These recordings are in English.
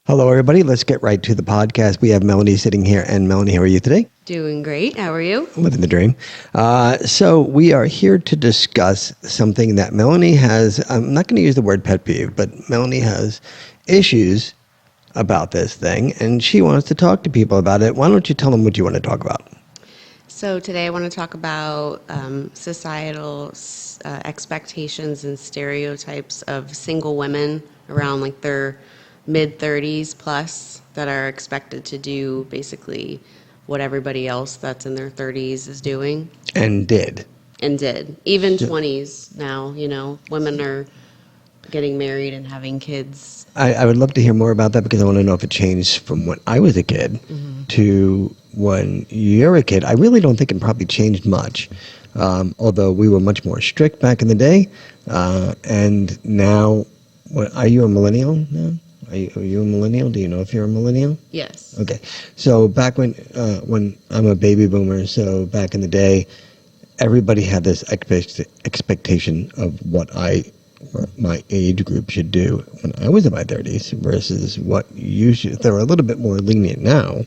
Hello, everybody. Let's get right to the podcast. We have Melanie sitting here. And Melanie, how are you today? Doing great. How are you? Living the dream. So we are here to discuss something that Melanie has. I'm not going to use the word pet peeve, but Melanie has issues about this thing, and she wants to talk to people about it. Why don't you tell them what you want to talk about? So today I want to talk about societal expectations and stereotypes of single women around like their mid-30s plus that are expected to do basically what everybody else that's in their 30s is doing. And did. And did. Even 20s now, women are getting married and having kids. I would love to hear more about that because I want to know if it changed from when I was a kid to when you're a kid. I really don't think it probably changed much, although we were much more strict back in the day. And now, are you a millennial now? Are you a millennial? Do you know if you're a millennial? Yes. Okay. So back when I'm a baby boomer, so back in the day, everybody had this expectation of what my age group should do when I was in my 30s versus what you should. They're a little bit more lenient now,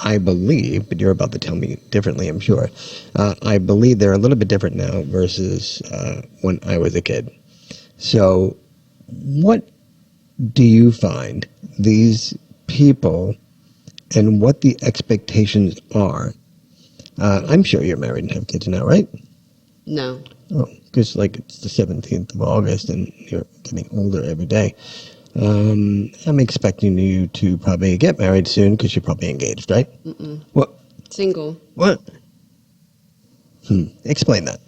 I believe, but you're about to tell me differently, I'm sure. I believe they're a little bit different now versus when I was a kid. So what do you find these people and what the expectations are? I'm sure you're married and have kids now, right? No. Oh, because it's the 17th of August and you're getting older every day. I'm expecting you to probably get married soon because you're probably engaged, right? Mm-mm. What? Single. What? Explain that.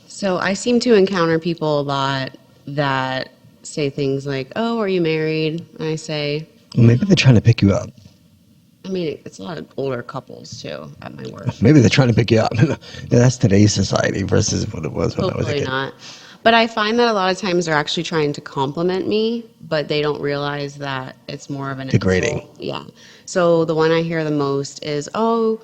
So I seem to encounter people a lot that say things like, "Oh, are you married?" And I say, Well, maybe they're trying to pick you up. I mean, it's a lot of older couples too at my work. Maybe they're trying to pick you up. That's today's society versus what it was when I was a Hopefully kid. not. But I find that a lot of times they're actually trying to compliment me, but they don't realize that it's more of an Degrading. insult. Yeah. So the one I hear the most is, "Oh,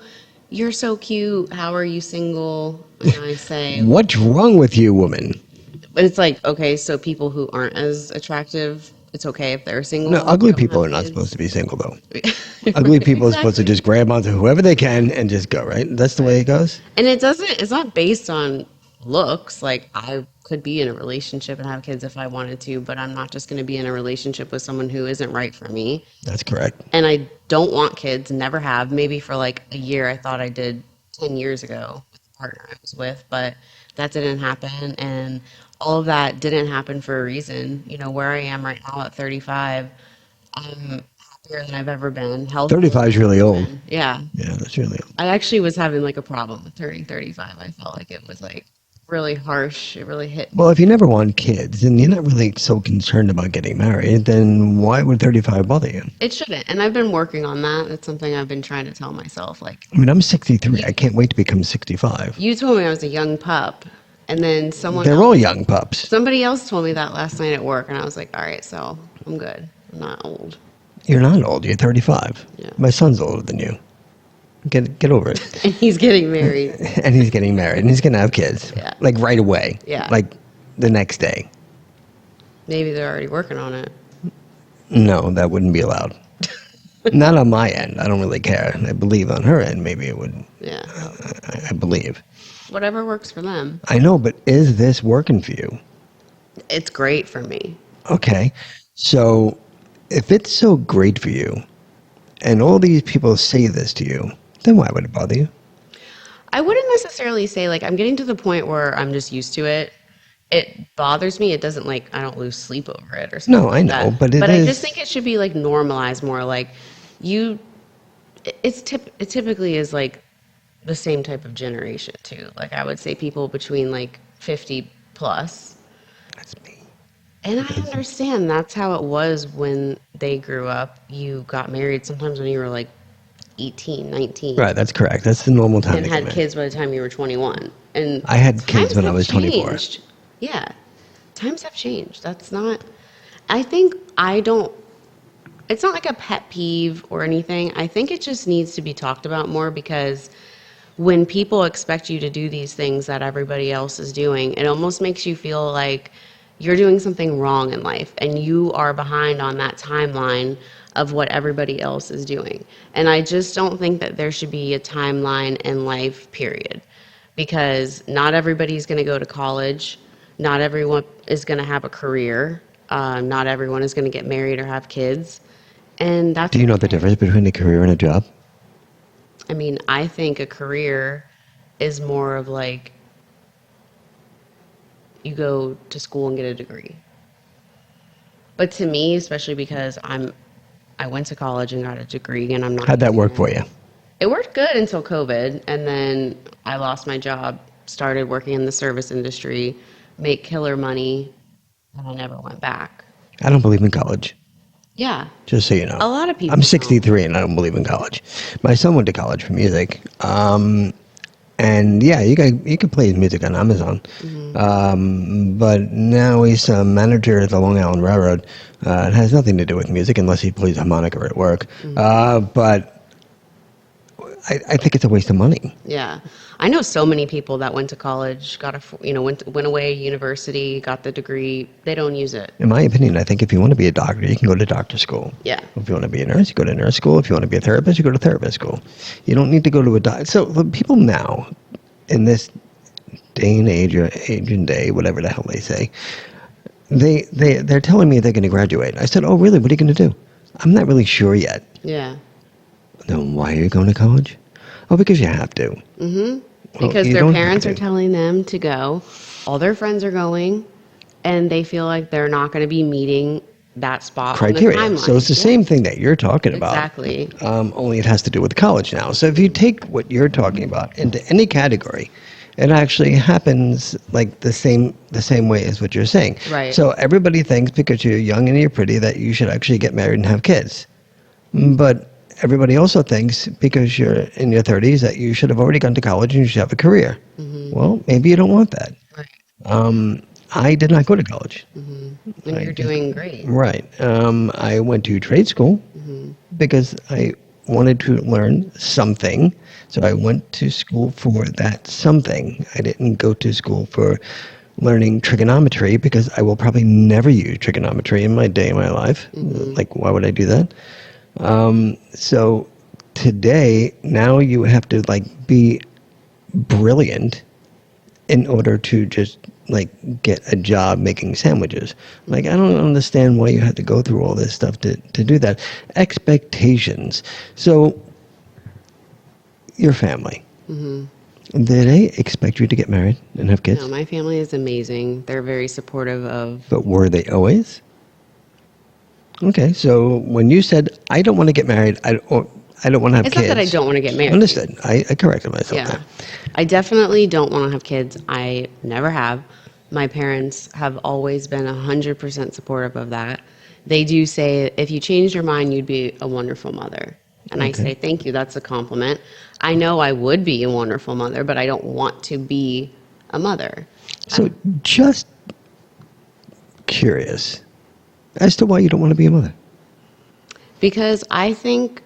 you're so cute. How are you single?" And I say, What's wrong with you, woman? but it's like, okay, so people who aren't as attractive, it's okay if they're single. No, if ugly they don't people have are not kids. supposed to be single, though. Ugly people are supposed to Exactly. just grab onto whoever they can and just go, right? That's the way it goes? And it's not based on looks. Like, I could be in a relationship and have kids if I wanted to, but I'm not just going to be in a relationship with someone who isn't right for me. That's correct. And I don't want kids, never have. Maybe for like a year, I thought I did 10 years ago with the partner I was with, but that didn't happen. And all of that didn't happen for a reason. Where I am right now at 35, I'm happier than I've ever been. Healthier 35 is than I've really ever old. been. Yeah. Yeah, that's really old. I actually was having like a problem with turning 35. I felt like it was like really harsh. It really hit me. Well, if you never want kids and you're not really so concerned about getting married, then why would 35 bother you? It shouldn't. And I've been working on that. It's something I've been trying to tell myself. Like, I mean, I'm 63. I can't wait to become 65. you told me I was a young pup, and then They're all young pups. somebody else told me that last night at work, and I was like, all right, so I'm good. I'm not old. You're not old. You're 35. Yeah. My son's older than you. Get over it. And he's getting married. And he's getting married and he's going to have kids. Yeah. Like right away. Yeah. Like the next day. Maybe they're already working on it. No, that wouldn't be allowed. Not on my end. I don't really care. I believe on her end, maybe it would. Yeah. I believe. Whatever works for them. I know, but is this working for you? It's great for me. Okay. So if it's so great for you and all these people say this to you, then why would it bother you? I wouldn't necessarily say, like, I'm getting to the point where I'm just used to it. It bothers me. It doesn't, like, I don't lose sleep over it or something. No, I know, but it I is- just think it should be, like, normalized more. Like, it typically is, like, the same type of generation, too. Like, I would say people between, like, 50 plus. That's me. And I understand that's how it was when they grew up. You got married sometimes when you were, like, 18, 19. Right, that's correct. That's the normal time And to had get married. kids by the time you were 21. And I had kids times when I have was 24. changed. Yeah. Times have changed. That's not, I think I don't, it's not like a pet peeve or anything. I think it just needs to be talked about more because when people expect you to do these things that everybody else is doing, it almost makes you feel like you're doing something wrong in life and you are behind on that timeline of what everybody else is doing. And I just don't think that there should be a timeline in life, period. Because not everybody's going to go to college. Not everyone is going to have a career. Not everyone is going to get married or have kids. And that's Do you know the okay. difference between a career and a job? I mean, I think a career is more of like you go to school and get a degree. But to me, especially because I went to college and got a degree and I'm not How'd that using work it. for you? It worked good until COVID, and then I lost my job, started working in the service industry, make killer money, and I never went back. I don't believe in college, Yeah, just so you know. a lot of people I'm don't. 63 and I don't believe in college. My son went to college for music. And yeah, you can play his music on Amazon. But now he's a manager at the Long Island Railroad. It has nothing to do with music unless he plays harmonica at work. But I think it's a waste of money. Yeah, I know so many people that went to college, got went away to university, got the degree. They don't use it. In my opinion, I think if you want to be a doctor, you can go to doctor school. Yeah. If you want to be a nurse, you go to nurse school. If you want to be a therapist, you go to therapist school. You don't need to go to a doctor. So the people now, in this day and age, or age and day, whatever the hell they say, they're telling me they're going to graduate. I said, oh, really? What are you going to do? I'm not really sure yet. Yeah. Then why are you going to college? Oh, because you have to. Because you their don't parents have are to. telling them to go. All their friends are going, and they feel like they're not going to be meeting that spot Criteria. on the timeline. So it's the same thing that you're talking about. Exactly. Only it has to do with college now. So if you take what you're talking about into any category, it actually happens like the same way as what you're saying. Right. So everybody thinks because you're young and you're pretty that you should actually get married and have kids. But everybody also thinks because you're in your 30s that you should have already gone to college and you should have a career. Well, maybe you don't want that. Right. I did not go to college. And you're doing great. Right. I went to trade school because I wanted to learn something. So I went to school for that something. I didn't go to school for learning trigonometry because I will probably never use trigonometry in my day in my life. Like, why would I do that? So today, now you have to like be brilliant in order to just like get a job making sandwiches. Like, I don't understand why you have to go through all this stuff to do that. Expectations. So your family, did they expect you to get married and have kids? No, my family is amazing. They're very supportive of. But were they always? Okay, so when you said, I don't want to get married, I don't want to have It's kids. not that I don't want to get married. Understood. I corrected myself Yeah. there. I definitely don't want to have kids. I never have. My parents have always been 100% supportive of that. They do say, if you changed your mind, you'd be a wonderful mother. And I say, thank you. That's a compliment. I know I would be a wonderful mother, but I don't want to be a mother. So just curious as to why you don't want to be a mother. Because I think,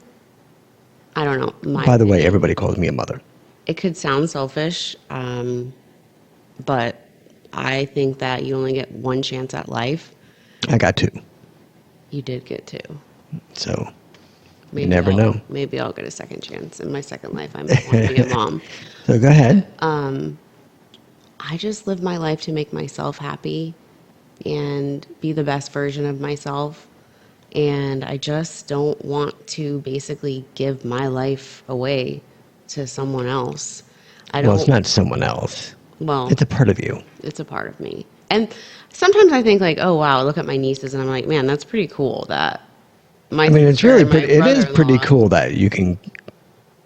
I don't know. By the way, everybody calls me a mother. It could sound selfish, but I think that you only get one chance at life. I got two. You did get two. So Maybe you never know. Maybe I'll get a second chance in my second life. I might want to be a mom. So go ahead. I just live my life to make myself happy and be the best version of myself. And I just don't want to basically give my life away to someone else. Well, it's not someone else. Well, It's a part of you. it's a part of me. And sometimes I think like, oh wow, look at my nieces, and I'm like, man, that's pretty cool that my. I mean, it's sister really and my pretty. It is pretty brother-in-law- cool that you can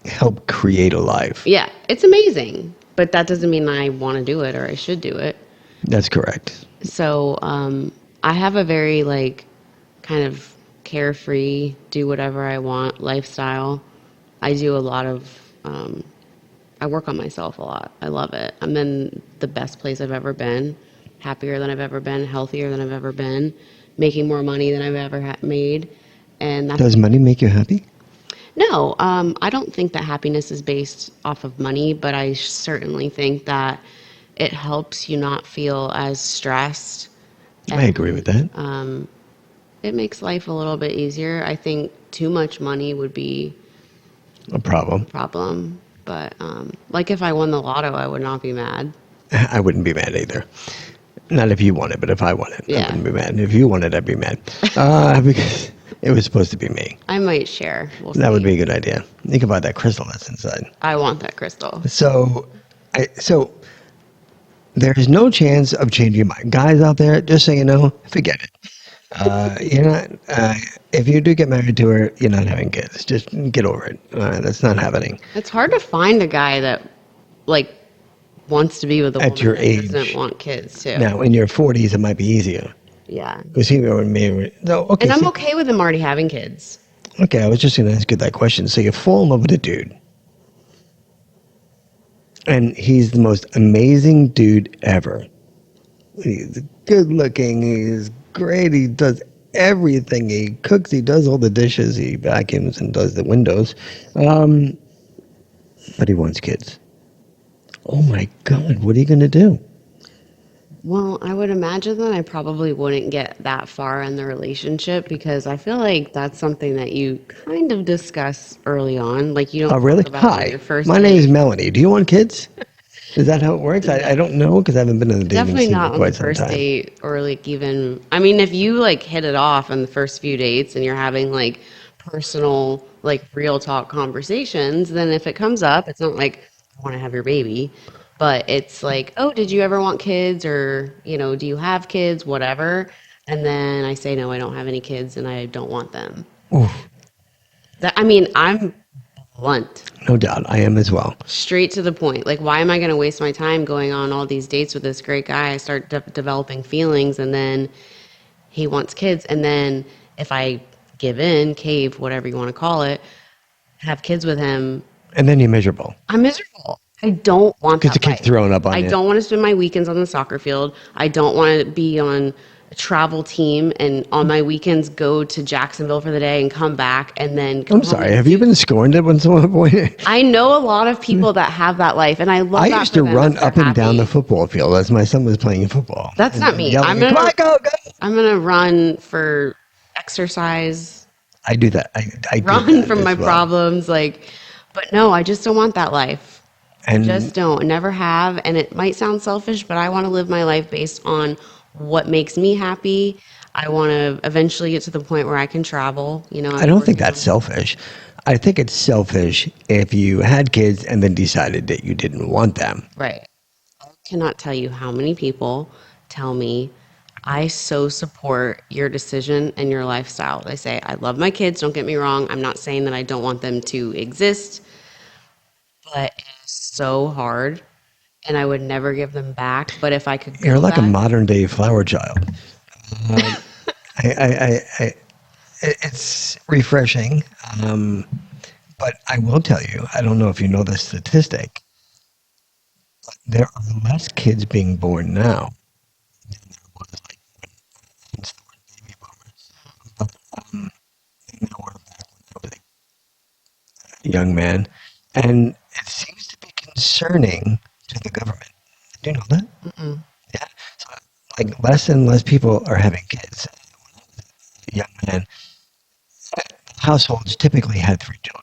help create a life. Yeah, it's amazing, but that doesn't mean I want to do it or I should do it. That's correct. So I have a very like kind of carefree, do whatever I want lifestyle. I do a lot of. I work on myself a lot. I love it. I'm in the best place I've ever been, happier than I've ever been, healthier than I've ever been, making more money than I've ever made. And that's Does money make you happy? no, I don't think that happiness is based off of money, but I certainly think that it helps you not feel as stressed I agree with that. It makes life a little bit easier. I think too much money would be A problem. a problem. But like if I won the lotto, I would not be mad. I wouldn't be mad either. Not if you won it, but if I won it, I Yeah. wouldn't be mad. If you won it, I'd be mad. Because it was supposed to be me. I might share. We'll That would see. be a good idea. You can buy that crystal that's inside. I want that crystal. So there is no chance of changing your mind. Guys out there, just so you know, forget it. You're not. If you do get married to her, you're not having kids. Just get over it. That's not happening. It's hard to find a guy that like wants to be with a At woman your that age. doesn't want kids too. Now, in your 40s, it might be easier. Yeah. Because he or me. No, okay. And I'm see- okay with him already having kids. Okay, I was just going to ask you that question. So you fall in love with a dude, and he's the most amazing dude ever. He's good looking. He's great. He does everything. He cooks. He does all the dishes. He vacuums and does the windows. But he wants kids. Oh my God! What are you going to do? Well, I would imagine that I probably wouldn't get that far in the relationship because I feel like that's something that you kind of discuss early on. Like you don't Oh, really? talk about it on Hi, your first my name is date. Melanie. Do you want kids? Is that how it works? I don't know because I haven't been in the dating Definitely scene not for on the quite some first time. date or like even, I mean, if you like hit it off in the first few dates and you're having like personal, like real talk conversations, then if it comes up, it's not like, I want to have your baby, but it's like, oh, did you ever want kids or, do you have kids, whatever. And then I say, no, I don't have any kids and I don't want them. Oof, I mean, I'm blunt. no doubt, I am as well. Straight to the point. Like, why am I going to waste my time going on all these dates with this great guy? I start developing feelings, and then he wants kids. And then if I give in, cave, whatever you want to call it, have kids with him, And then you're miserable. I'm miserable. I don't want Because that the kid's life. throwing up on I you. don't want to spend my weekends on the soccer field. I don't want to be on a travel team and on my weekends go to Jacksonville for the day and come back and then come I'm home sorry. and Have you been scorned at one point? I know a lot of people that have that life, and I love I that used for to them run if they're up and down the happy. football field as my son was playing football. That's not me. Yelling, I'm come on, gonna go, go. I'm gonna run for exercise, I do that. I do run that from as my well. problems, like. But no, I just don't want that life. And Just don't. Never have. And it might sound selfish, but I want to live my life based on what makes me happy. I want to eventually get to the point where I can travel. I don't think that's selfish. I think it's selfish if you had kids and then decided that you didn't want them. right. I cannot tell you how many people tell me, I so support your decision and your lifestyle. They say, I love my kids, don't get me wrong. I'm not saying that I don't want them to exist, but it's so hard and I would never give them back. But if I could go You're like a back, modern day flower child. It's refreshing. But I will tell you, I don't know if you know the statistic, but there are less kids being born now than there was like since there were baby boomers. But now we're back when I was a young man, and it seems to be concerning to the government. Do you know that? mm-mm. Yeah. So, like less and less people are having kids. When I was a young man, households typically had 3 children.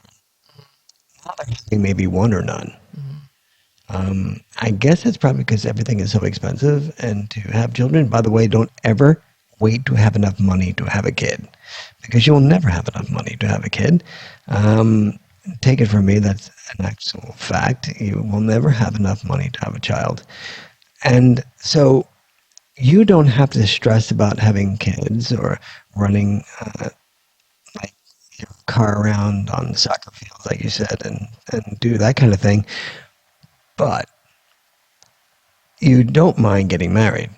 Now they're having maybe 1 or none. I guess it's probably because everything is so expensive and to have children. By the way, don't ever wait to have enough money to have a kid because you'll never have enough money to have a kid. Take it from me, that's an actual fact. You will never have enough money to have a child. And so you don't have to stress about having kids or running like your car around on soccer fields, like you said, and do that kind of thing. But you don't mind getting married,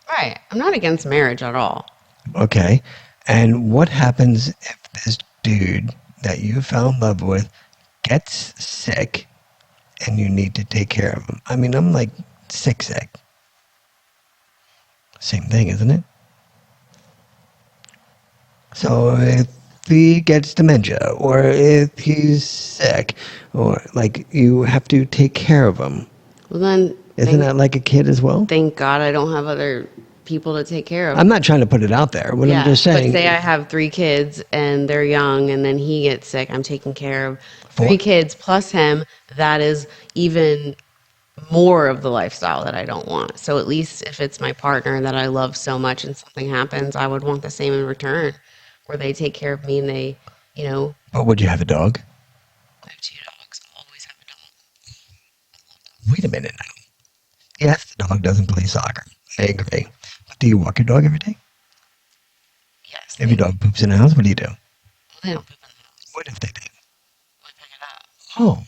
Right. I'm not against marriage at all. okay? And what happens if this dude that you fell in love with gets sick and you need to take care of him? I mean, I'm like sick. Same thing, isn't it? So if he gets dementia or if he's sick or like you have to take care of him, Well, then, isn't that like a kid as well? thank God I don't have other people to take care of. I'm not trying to put it out there. What I'm just But saying. say I have 3 kids and they're young and then he gets sick, I'm taking care of 4? 3 kids plus him. That is even more of the lifestyle that I don't want. So at least if it's my partner that I love so much and something happens, I would want the same in return, where they take care of me and they, you know. But would you have a dog? I have 2 dogs. I'll always have a dog. Wait a minute now. Yes, the dog doesn't play soccer. I agree. But do you walk your dog every day? Yes. If your dog poops in the house, what do you do? They don't poop in the house. What if they do? I pick it up. Oh,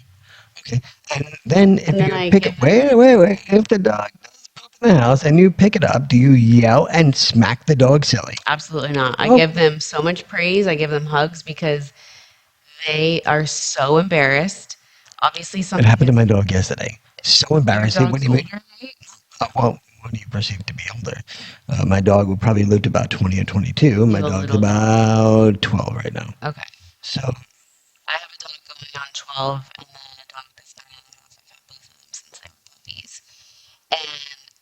okay. And then if And then you I pick give it, wait. If the dog does poop in the house and you pick it up, do you yell and smack the dog silly? Absolutely not. I Oh. give them so much praise. I give them hugs because they are so embarrassed. Obviously, It something happened to my dog yesterday. So embarrassing. What dog's do you mean? older, right? Well, what do you perceive to be older? My dog would probably live to about 20 or 22. My He's a dog's little about 12 right now. Okay. So, I have a dog going on 12 and then a dog that's 9.5. I've had both of them since they were puppies. And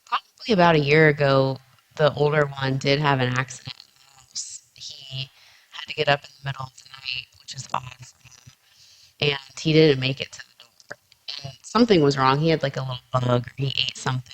probably about a year ago, the older one did have an accident in the house. He had to get up in the middle of the night, which is odd for him, and he didn't make it to the door. And something was wrong. He had like a little bug or he ate something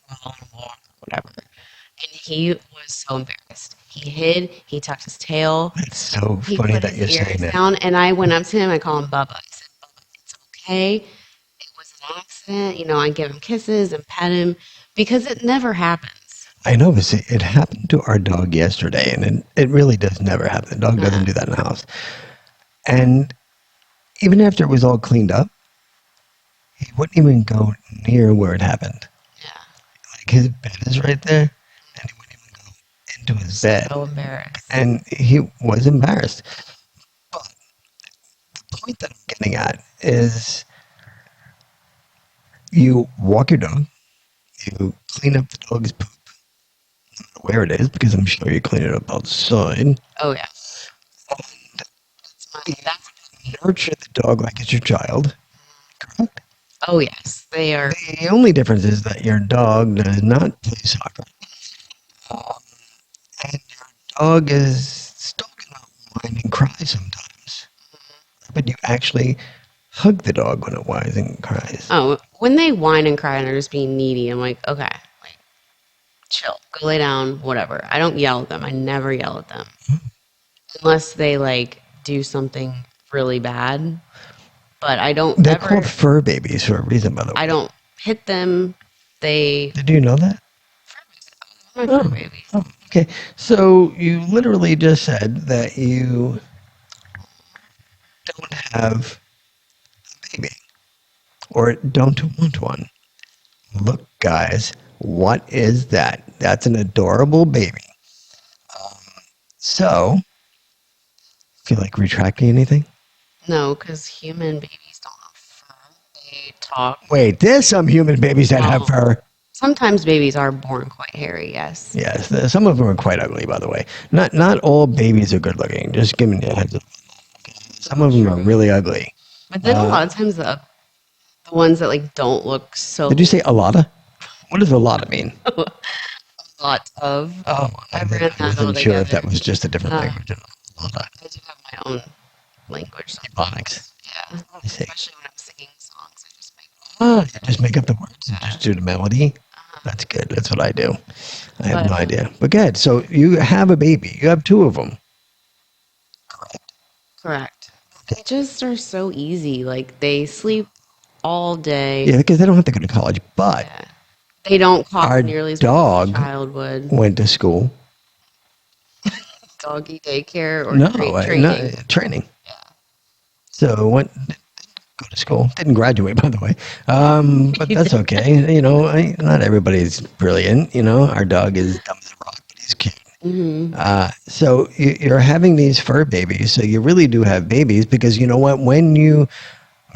while on a walk or whatever. And he was so embarrassed. He hid, he tucked his tail, it's so he funny put that his you're ears saying that. down, and I went up to him. I call him Bubba. I said, Bubba, it's okay. It was an accident. You know, I give him kisses and pet him because it never happens. I know, but see, it happened to our dog yesterday, and it really does never happen. The dog doesn't do that in the house. And even after it was all cleaned up, he wouldn't even go near where it happened. Yeah. Like his bed is right there, and he wouldn't even go into his bed. So embarrassed. And he was embarrassed. But the point that I'm getting at is you walk your dog, you clean up the dog's poop, no matter where it is, because I'm sure you clean it up outside. Oh, yeah. You nurture the dog like it's your child, correct? Oh, yes. They are. The only difference is that your dog does not play soccer. And your dog is still going to whine and cry sometimes. But you actually hug the dog when it whines and cries. Oh, when they whine and cry and are just being needy, I'm like, okay, like, chill, go lay down, whatever. I don't yell at them. I never yell at them unless they like do something really bad. But I don't. They're called fur babies for a reason, by the way. I don't hit them. They. Did you know that? My fur babies. Oh, okay. So you literally just said that you don't have a baby or don't want one. Look, guys, what is that? That's an adorable baby. So, feel like retracting anything? No, because human babies don't have fur. They talk. Wait, there's some human babies that have fur. Sometimes babies are born quite hairy, yes. Yes, some of them are quite ugly, by the way. Not all babies are good looking. Just giving you a heads up. Some of them are really ugly. But then a lot of times the ones that like don't look so. Did you say a lotta? What does a lotta mean? A lot of. Oh, I wasn't sure if that was just a different language. A lotta. I do have my own language. Phonics. Yeah. I see. Especially when I'm singing songs, I just make. You just make up the words and just do the melody. That's good. That's what I do. I have no idea. But good. So you have a baby. You have 2 of them. Correct. They just are so easy. Like they sleep all day. Yeah, because they don't have to go to college. But they don't cough our nearly as dog much as a child would. went to school. Doggy daycare or training? No, training. Yeah. So went go to school. Didn't graduate, by the way. But that's okay. You know, not everybody's brilliant. You know, our dog is dumb as a rock, but he's cute. Mm-hmm. So you're having these fur babies. So you really do have babies because you know what? When you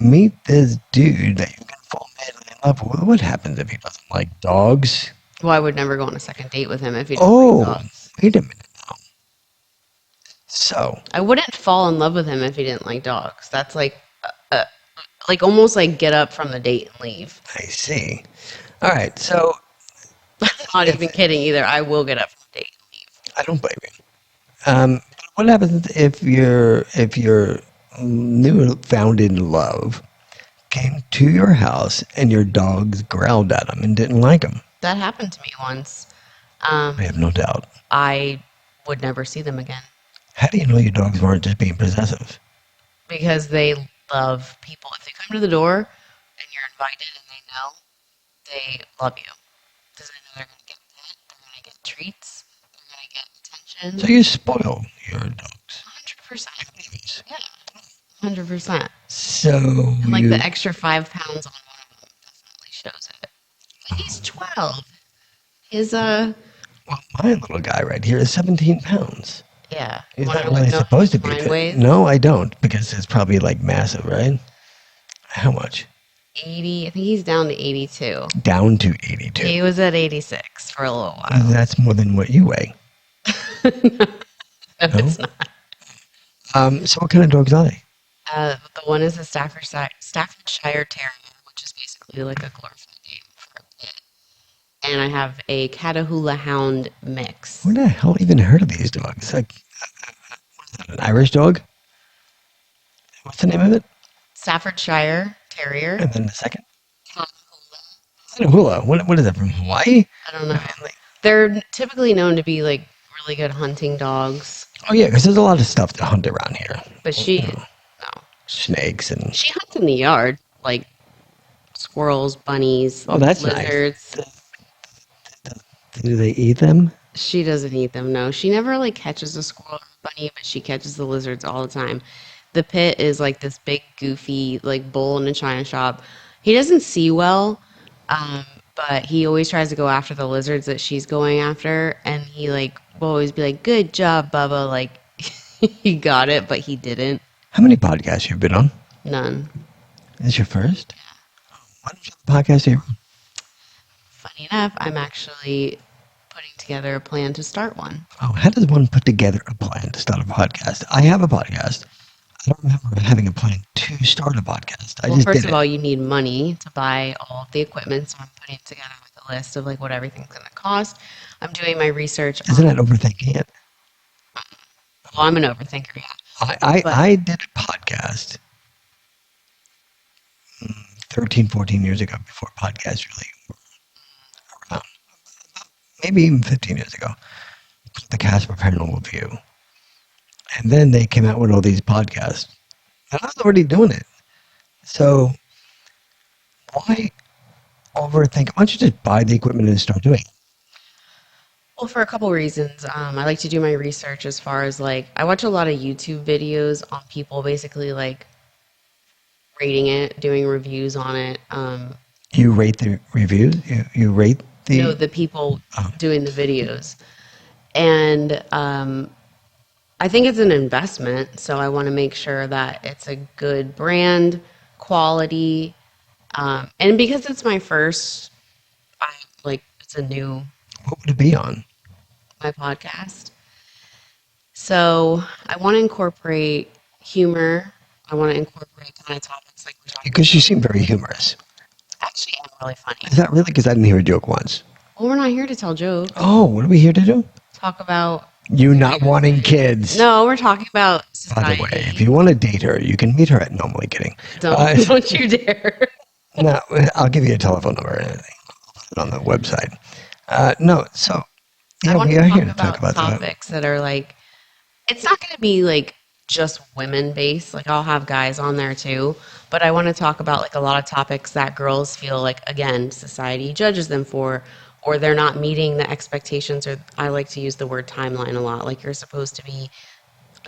meet this dude that you can fall madly in love with, what happens if he doesn't like dogs? Well, I would never go on a second date with him if he didn't like dogs. Wait a minute now. So I wouldn't fall in love with him if he didn't like dogs. That's like almost like get up from the date and leave. I see. All right. So Not even kidding either. I will get up from the date and leave. I don't blame you. What happens if your new found in love came to your house and your dogs growled at him and didn't like him? That happened to me once. I have no doubt. I would never see them again How do you know your dogs weren't just being possessive? because they love people. If they come to the door and you're invited and they know, they love you because they know they're going to get pet, they're going to get treats, they're going to get attention. So you spoil your dogs. 100%. Babies. Yeah, 100%. So And like you, the extra 5 pounds on one of them definitely shows it. But he's 12. His well, my little guy right here is 17 pounds. yeah. He's Wanna not really know supposed to how be much fit. mine weighs? No, I don't, because it's probably like massive, right? How much? 80. I think he's down to 82. Down to 82. He was at 86 for a little while. That's more than what you weigh. No, it's not. So what kind of dogs are they? The one is a Staffordshire Terrier, which is basically like a glorified name for a pit. And I have a Catahoula Hound mix. Where the hell even heard of these dogs? Like, what is that, an Irish dog? What's the name of it? Staffordshire Terrier. And then the second? Catahoula. Hula. What is that, from Hawaii? I don't know. They're typically known to be like really good hunting dogs, Oh, yeah, because there's a lot of stuff to hunt around here. but she, No, no, snakes and... she hunts in the yard, like squirrels, bunnies, Oh, that's nice. lizards. Do they eat them? She doesn't eat them, no. She never like catches a squirrel or a bunny, but she catches the lizards all the time. The pit is like this big, goofy, like bull in a china shop. He doesn't see well, but he always tries to go after the lizards that she's going after, and he like will always be like, "Good job, Bubba!" Like he got it, but he didn't. How many podcasts you've been on? None. Is this your first? Why don't you have a podcast here? Funny enough, I'm actually putting together a plan to start one. Oh, how does one put together a plan to start a podcast? I have a podcast. I don't remember having a plan to start a podcast. I Well, just first did of it. all, you need money to buy all of the equipment, so I'm putting together like a list of like what everything's going to cost. I'm doing my research. Isn't that overthinking it? Well, I'm an overthinker, yeah. I did a podcast 13, 14 years ago before podcasts really were around. Maybe even 15 years ago. The Casper Paranormal View. And then they came out with all these podcasts. And I was already doing it. So why overthink? Why don't you just buy the equipment and start doing it? Well, for a couple reasons. I like to do my research as far as like, I watch a lot of YouTube videos on people basically like rating it, doing reviews on it. You rate the reviews? You rate the... No, the people doing the videos. And I think it's an investment, so I want to make sure that it's a good brand, quality, and because it's my first, it's a new, What would it be on? my podcast. So I want to incorporate humor. I want to incorporate kind of topics like we're talking Because you seem very humorous. Actually, I'm really funny. Is that really? Because I didn't hear a joke once. Well, we're not here to tell jokes. Oh, what are we here to do? Talk about, You not wanting kids. no, we're talking about By society. the way, if you want to date her, you can meet her at... No, I'm only kidding. Don't you dare. No, I'll give you a telephone number and everything. I'll put it on the website. No, so... I Yeah, want we to are talk here to talk about that. topics that are like, it's not going to be like just women based. Like I'll have guys on there too, but I want to talk about like a lot of topics that girls feel like, again, society judges them for, or they're not meeting the expectations, or I like to use the word timeline a lot. Like you're supposed to be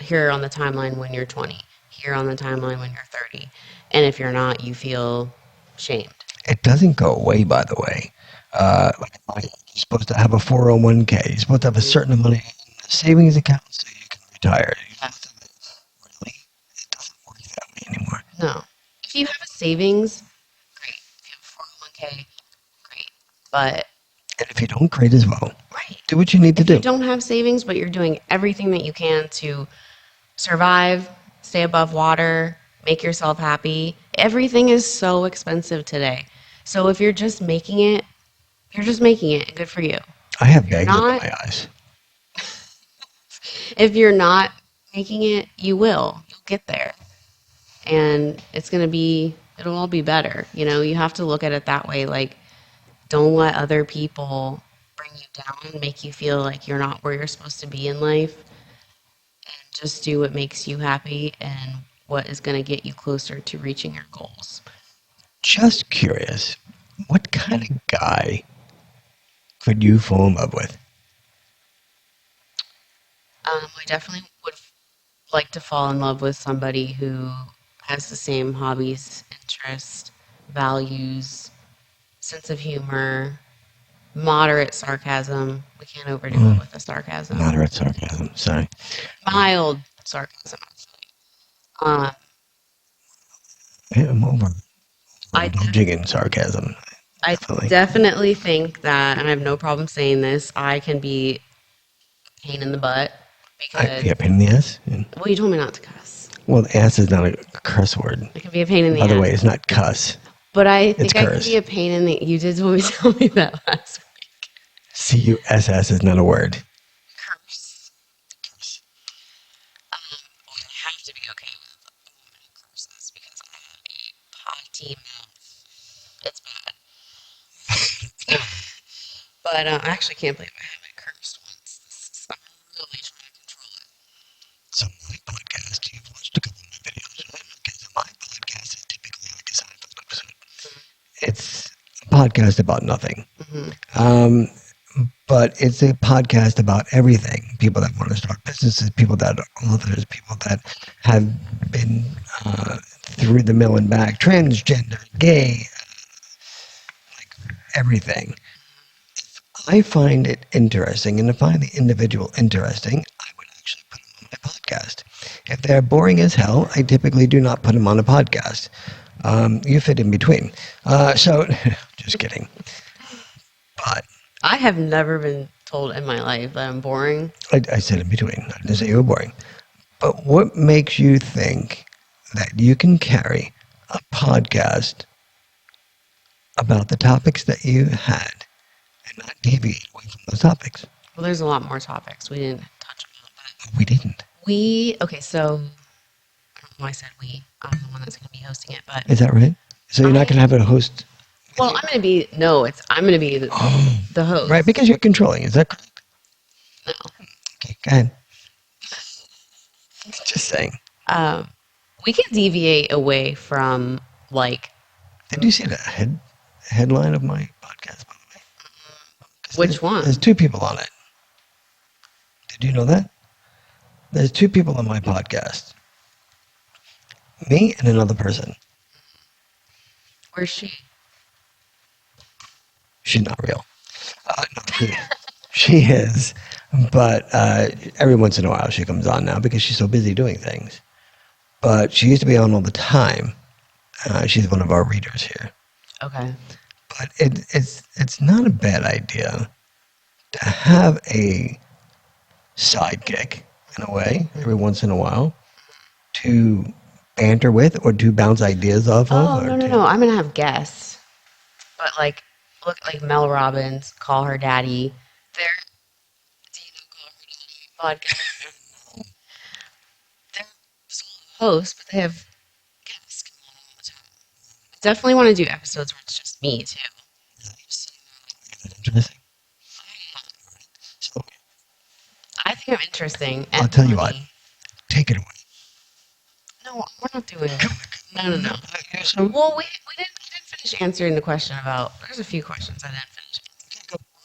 here on the timeline when you're 20, here on the timeline when you're 30. And if you're not, you feel shamed. It doesn't go away, by the way. You're supposed to have a 401k. You're supposed to have a certain amount in a savings account so you can retire. Really? It doesn't work that way anymore. No. If you have a savings, great. If you have a 401k, great. But And if you don't, great as well. right. Do what you need to If do. you don't have savings, but you're doing everything that you can to survive, stay above water, make yourself happy, everything is so expensive today. So if you're just making it You're just making it. Good for you. I have If you're bags under not, my eyes. if you're not making it, you will. You'll get there. And it'll all be better. You know, you have to look at it that way. Like, don't let other people bring you down and make you feel like you're not where you're supposed to be in life. And just do what makes you happy and what is going to get you closer to reaching your goals. Just curious, what kind of guy could you fall in love with? I definitely would like to fall in love with somebody who has the same hobbies, interests, values, sense of humor, moderate sarcasm. We can't overdo it with the sarcasm. Moderate sarcasm. Sorry. Mild sarcasm, actually. Um, Yeah, I'm over I indulging in sarcasm. I Definitely. definitely think that, and I have no problem saying this, I can be a pain in the butt because, Yeah, pain in the ass. Yeah. well, you told me not to cuss. Well, ass is not a curse word. I can be a pain in the By the ass. way, it's not cuss. But I It's think I can curse. be a pain in the. You did tell me that last week. CUSS is not a word. Curse. Well, I have to be okay with a woman who curses because I have a potty mouth. It's bad. But I actually can't believe I haven't cursed once. I'm really trying to control it. So my podcast, you've watched a couple of my videos, right? Because my podcast is typically like a Seinfeld episode. It's a podcast about nothing. But it's a podcast about everything. People that want to start businesses, people that are authors, people that have been through the mill and back, transgender, gay, like everything. I find it interesting, and to find the individual interesting, I would actually put them on my podcast. If they're boring as hell, I typically do not put them on a podcast. You fit in between. So, just kidding. But I have never been told in my life that I'm boring. I said in between. I didn't say you were boring. But what makes you think that you can carry a podcast about the topics that you had and not deviate away from those topics? Well, there's a lot more topics we didn't touch on, but We didn't. okay. So I don't know why I said we. I'm the one that's going to be hosting it, but Is that right? So you're not going to have a host? well, I'm going to be I'm going to be the host. Right, because you're controlling. Is that correct? No. Okay, go ahead. Just saying. We can deviate away from like Did you see the headline of my podcast, by the way? 'Cause which one? There's two people on it. Did you know that? There's two people on my podcast. Me and another person. Where's she? She's not real. No, she is. But every once in a while she comes on now because she's so busy doing things. But she used to be on all the time. She's one of our readers here. Okay. But it's not a bad idea to have a sidekick, in a way, every once in a while, to banter with or to bounce ideas off of. Oh, no. I'm going to have guests. But look like Mel Robbins, Call Her Daddy. They're, do you know Call Her Daddy podcast? They're solo hosts, but they have guests come on all the time. I definitely want to do episodes where it's just me, too. Just Interesting. So, I think I'm interesting. I'll tell you what. Take it away. No, we're not doing it. No. Well, we didn't finish answering the question about. There's a few questions I didn't finish.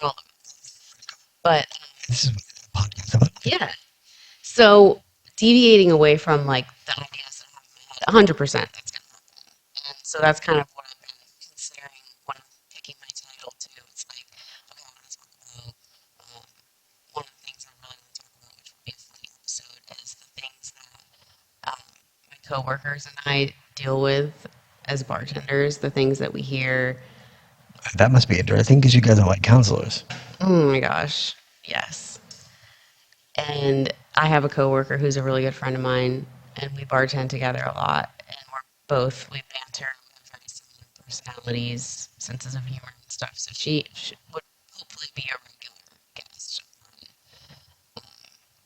All of them. But This is what the podcast about. yeah. So deviating away from like the ideas that I have in my head, 100%. That's gonna happen. And so that's kind of what I've been considering when I'm picking my title too. It's like, okay, I want to talk about one of the things I really want to talk about, which would be a funny episode, is the things that my coworkers and I deal with as bartenders, the things that we hear. That must be interesting because you guys are like counselors. Oh my gosh, yes. And I have a coworker who's a really good friend of mine, and we bartend together a lot. And we banter, we have very similar personalities, senses of humor, and stuff. So she would hopefully be a regular guest.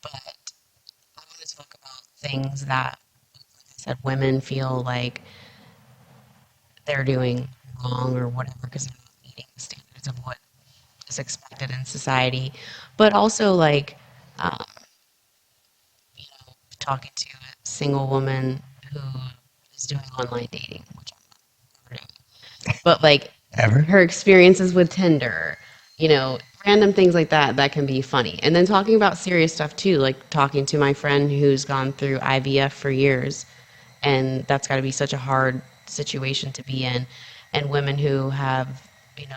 But I want to talk about things that, like I said, women feel like they're doing wrong or whatever because they're not meeting the standards of what is expected in society. But also, like, um, talking to a single woman who is doing online dating, which I'm not doing. But like Ever? her experiences with Tinder, random things like that that can be funny. And then talking about serious stuff too, like talking to my friend who's gone through IVF for years, and that's got to be such a hard situation to be in, and women who have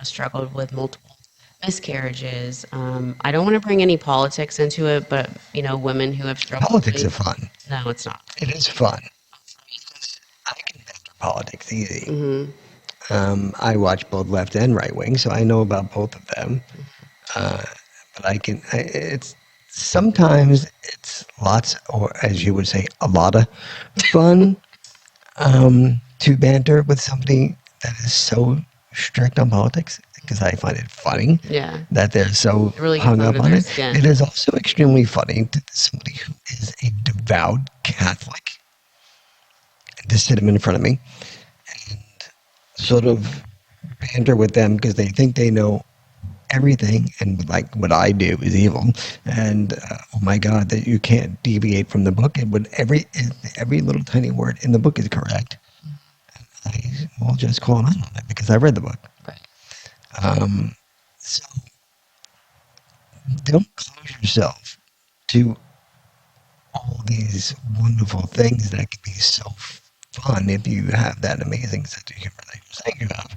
struggled with multiple miscarriages. I don't want to bring any politics into it, but women who have struggled. Politics with, are fun. No, it's not. It is fun. I can banter politics easy. I watch both left and right wing, so I know about both of them. But it's sometimes it's lots, or as you would say, a lot of fun to banter with somebody that is so strict on politics, because I find it funny that they're so really hung up on it. Skin. It is also extremely funny to somebody who is a devout Catholic to sit them in front of me and sort of banter with them because they think they know everything, and like what I do is evil, and oh my God, that you can't deviate from the book, and when every little tiny word in the book is correct. I will just call them out on it because I read the book. Right. So don't close yourself to all these wonderful things that can be so fun if you have that amazing sense of humor that you're saying you have.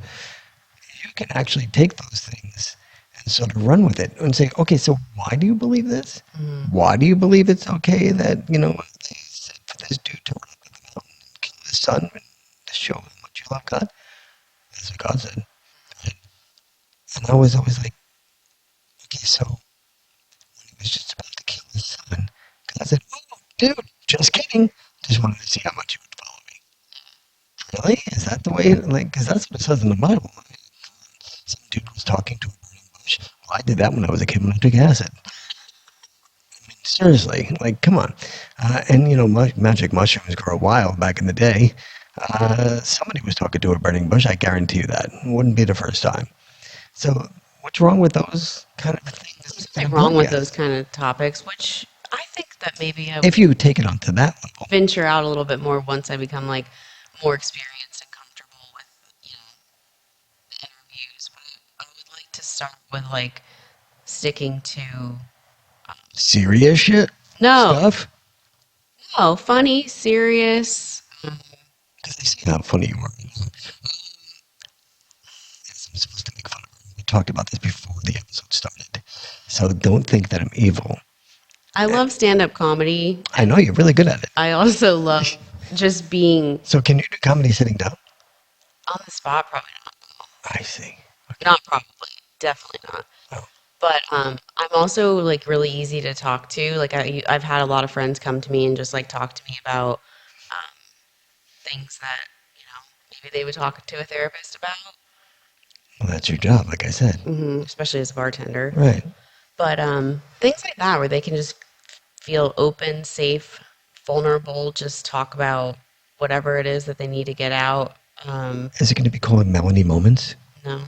You can actually take those things and sort of run with it and say, okay, so why do you believe this? Why do you believe it's okay that, they said for this dude to run up the mountain and kill his son and to show him what you love God? That's what God said. And I was always like, okay, so when he was just about to kill his son, God said, oh, dude, just kidding. Just wanted to see how much you would follow me. Really? Is that the way? Like, because that's what it says in the Bible. Some dude was talking to a burning bush. Well, I did that when I was a kid when I took acid. I mean, seriously, like, come on. And, magic mushrooms grow wild back in the day. Somebody was talking to a burning bush. I guarantee you that. It wouldn't be the first time. So what's wrong with those kind of things? What's wrong with those kind of topics, which I think that maybe I would if you take it onto that level, venture out a little bit more once I become like more experienced and comfortable with the interviews. But I would like to start with like sticking to serious shit stuff. No, funny, serious. Because they see how funny you are. I'm supposed to make fun of her. We talked about this before the episode started. So don't think that I'm evil. I love stand-up comedy. I know you're really good at it. I also love just being... So can you do comedy sitting down? On the spot, probably not. I see. Okay. Not probably. Definitely not. Oh. But I'm also like really easy to talk to. Like I've had a lot of friends come to me and just like talk to me about things that, maybe they would talk to a therapist about. Well, that's your job, like I said. Especially as a bartender. Right. But things like that where they can just feel open, safe, vulnerable, just talk about whatever it is that they need to get out. Is it going to be called Melanie Moments? No.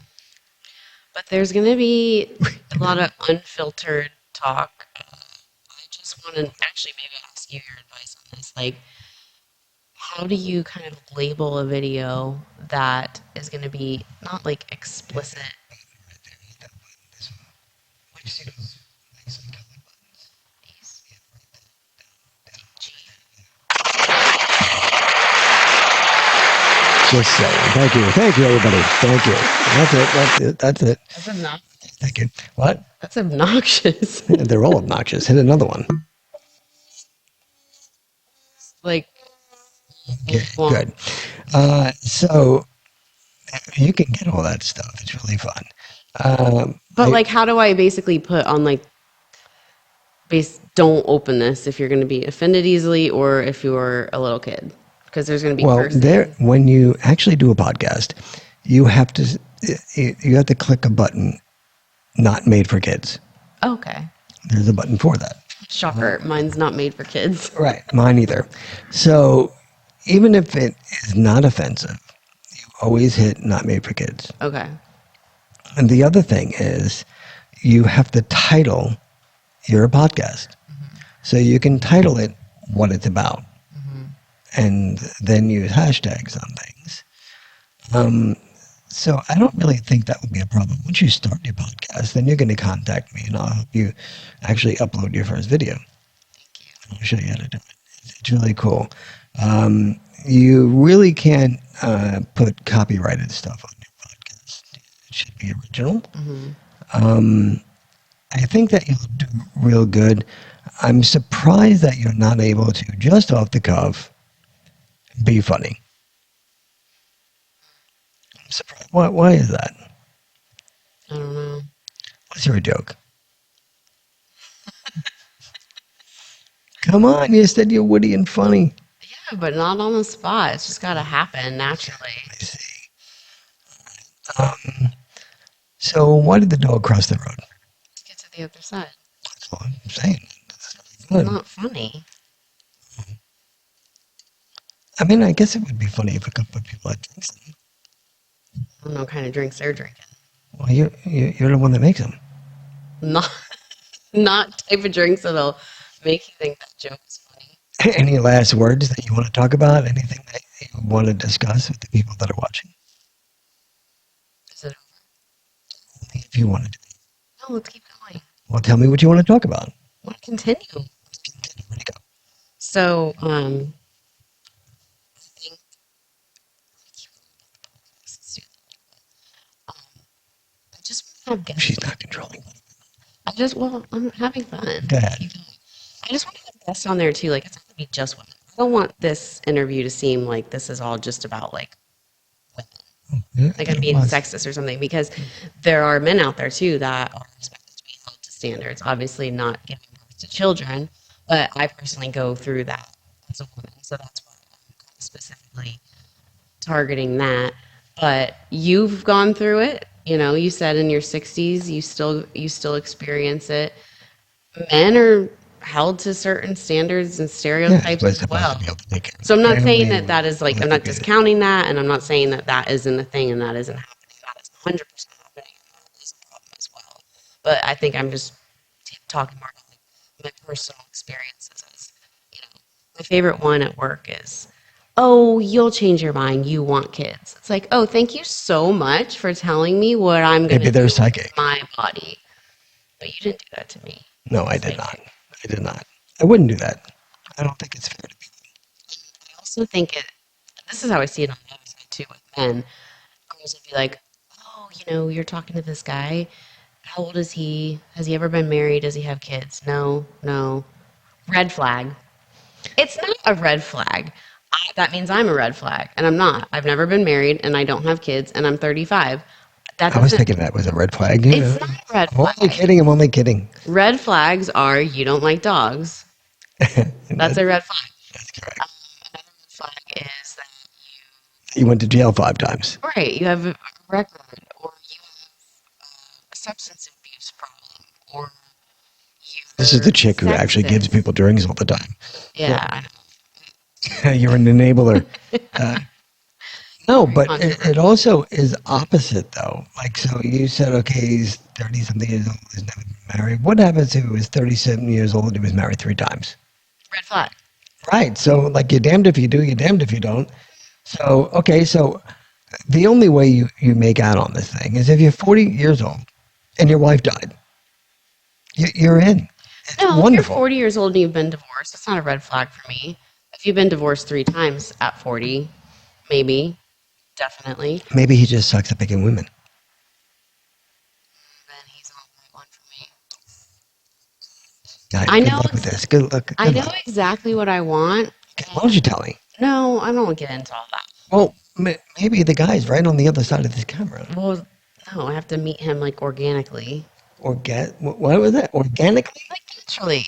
But there's going to be a lot of unfiltered talk. I just want to actually maybe ask you your advice on this. Like, how do you kind of label a video that is going to be not like explicit? Right there. Hit that button. This one. What do you see those nicely colored buttons? These. Yeah, right there. G. Just saying. Thank you. Thank you, everybody. Thank you. That's it. That's it. That's it. That's obnoxious. Thank you. What? That's obnoxious. They're all obnoxious. Hit another one. Like, Okay, good. So you can get all that stuff. It's really fun. but like, how do I basically put on like, don't open this if you're going to be offended easily or if you're a little kid, because there's going to be well, when you actually do a podcast, you have to you have to click a button, not made for kids. Okay. There's a button for that. Shocker. Mine's not made for kids. Right, mine either. So even if it is not offensive, you always hit not made for kids. Okay. And the other thing is you have to title your podcast. So you can title it what it's about and then use hashtags on things. So I don't really think that would be a problem. Once you start your podcast, then you're going to contact me and I'll help you actually upload your first video. I'll show you how to do it. It's really cool. You really can't put copyrighted stuff on your podcast. It should be original. I think that you'll do real good. I'm surprised that you're not able to, just off the cuff, be funny. I'm surprised. Why is that? I don't know. What's your joke? Come on, you said you're witty and funny. Yeah, but not on the spot. It's just got to happen naturally. I see. So why did the dog cross the road? Let's get to the other side. That's all I'm saying. It's not funny. I mean, I guess it would be funny if a couple of people had drinks in them. I don't know what kind of drinks they're drinking. Well, you're the one that makes them. Not type of drinks that'll make you think that joke is funny. Any last words that you want to talk about? Anything that you want to discuss with the people that are watching? Is it over? Only if you want to do it. No, let's keep going. Well, tell me what you want to talk about. I want to continue. Where'd it go? So, I think I just want to have guests. She's not controlling. I'm having fun. Go ahead. I just want to have guests on there too. Like, it's not going to be just women. I don't want this interview to seem like this is all just about like women. Yeah, Like I'm being sexist or something, because there are men out there too that are expected to be held to standards. Obviously not giving birth to children, but I personally go through that as a woman. So that's why I'm kind of specifically targeting that. But you've gone through it. You know, you said in your 60s, you still experience it. Men are held to certain standards and stereotypes as well. So I'm not saying that that is like, I'm not discounting that, and I'm not saying that that isn't a thing and that isn't happening. That is 100% happening, and that is a problem as well. But I think I'm just talking more about like my personal experiences. As, you know, my favorite one at work is, oh, you'll change your mind. You want kids. It's like, oh, thank you so much for telling me what I'm going to do with my body. But you didn't do that to me. No, I did not. I did not. I wouldn't do that. I don't think it's fair to people. I also think this is how I see it on the other side too with men. Girls will be like, oh, you know, you're talking to this guy. How old is he? Has he ever been married? Does he have kids? No. Red flag. It's not a red flag. That means I'm a red flag, and I'm not. I've never been married, and I don't have kids, and I'm 35. I was thinking that was a red flag. It's not a red flag. I'm only kidding. Red flags are you don't like dogs. That's a red flag. That's correct. Another red flag is that you went to jail 5 times. Right, you have a record, or you have a substance abuse problem, or this is the chick who actually gives people drinks all the time. Yeah, I know. You're an enabler. No, but it also is opposite, though. Like, so you said, okay, he's 30-something years old, he's never been married. What happens if he was 37 years old and he was married 3 times? Red flag. Right. So, like, you're damned if you do, you're damned if you don't. So, okay, so the only way you make out on this thing is if you're 40 years old and your wife died. You're in. It's wonderful. If you're 40 years old and you've been divorced, it's not a red flag for me. If you've been divorced 3 times at 40, maybe, definitely. Maybe he just sucks at picking women. Then he's not the right one for me. I know. Good luck with this. Good luck. I know exactly what I want. Okay, why don't you tell me? No, I don't want to get into all that. Well, maybe the guy's right on the other side of this camera. Well, no, I have to meet him like organically. What was that? Organically? Like naturally.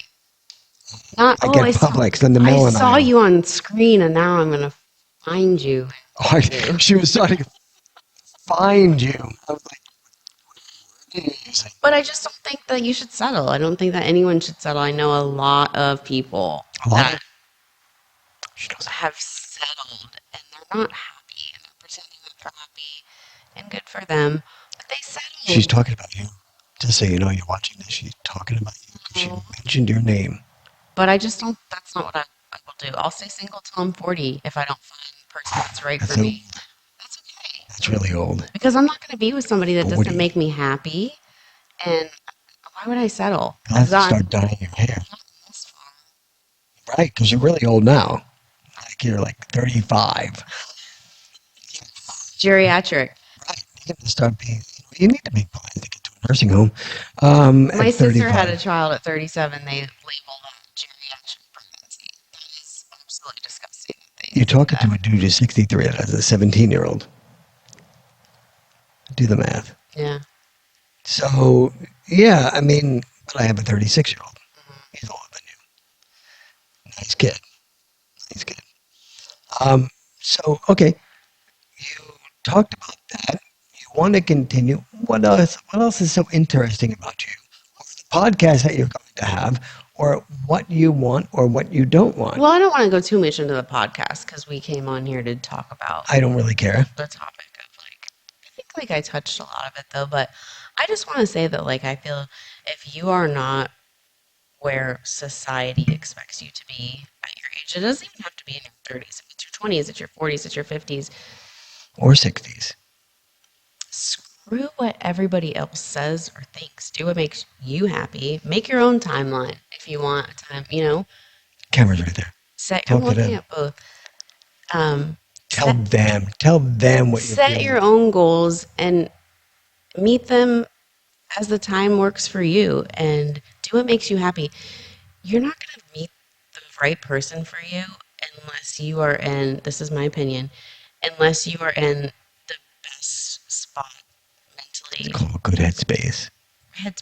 Not, I get Publix, then the Melanie. I saw you on screen, and now I'm going to find you. Oh, she was starting. find you. I was like, what are you using? But I just don't think that you should settle. I don't think that anyone should settle. I know a lot of people A lot that of, she knows. have settled and they're not happy and they're pretending that they're happy and good for them, but they settled. She's talking about you. Just so you know, you're watching this. She's talking about you. She mentioned your name. But I just don't, that's not what I will do. I'll stay single till I'm 40 if I don't find the person that's right That's for a- me. That's okay. That's really old. Because I'm not going to be with somebody that 40. doesn't make me happy. And why would I settle? You'll have to start dyeing your hair. This far. Right, because you're really old now. Like you're like 35. Geriatric. Right. You have to start being, you need to make plans to get to a nursing home. My At sister 35. had a child at 37. They labeled that geriatric pregnancy. That is absolutely disgusting. You're talking to a dude who's 63 that has a 17-year-old. Do the math. Yeah. So, yeah, I mean, but I have a 36-year-old. He's older than you. Nice kid. Nice kid. So, okay, you talked about that. You want to continue. What else? What else is so interesting about you? Or the podcast that you're going to have, or what you want or what you don't want? Well, I don't want to go too much into the podcast because we came on here to talk about I don't really care. the topic of I think I touched a lot of it though, but I just want to say that I feel if you are not where society expects you to be at your age, it doesn't even have to be in your 30s. If it's your 20s, it's your 40s, it's your 50s. Or 60s. Screw what everybody else says or thinks. Do what makes you happy. Make your own timeline if you want a time, Camera's right there. I'm Talk to looking them. at both. Tell them what you're Set feeling. your own goals and meet them as the time works for you and do what makes you happy. You're not going to meet the right person for you unless you are in, this is my opinion, unless you are in the best spot mentally. It's called a good headspace. Good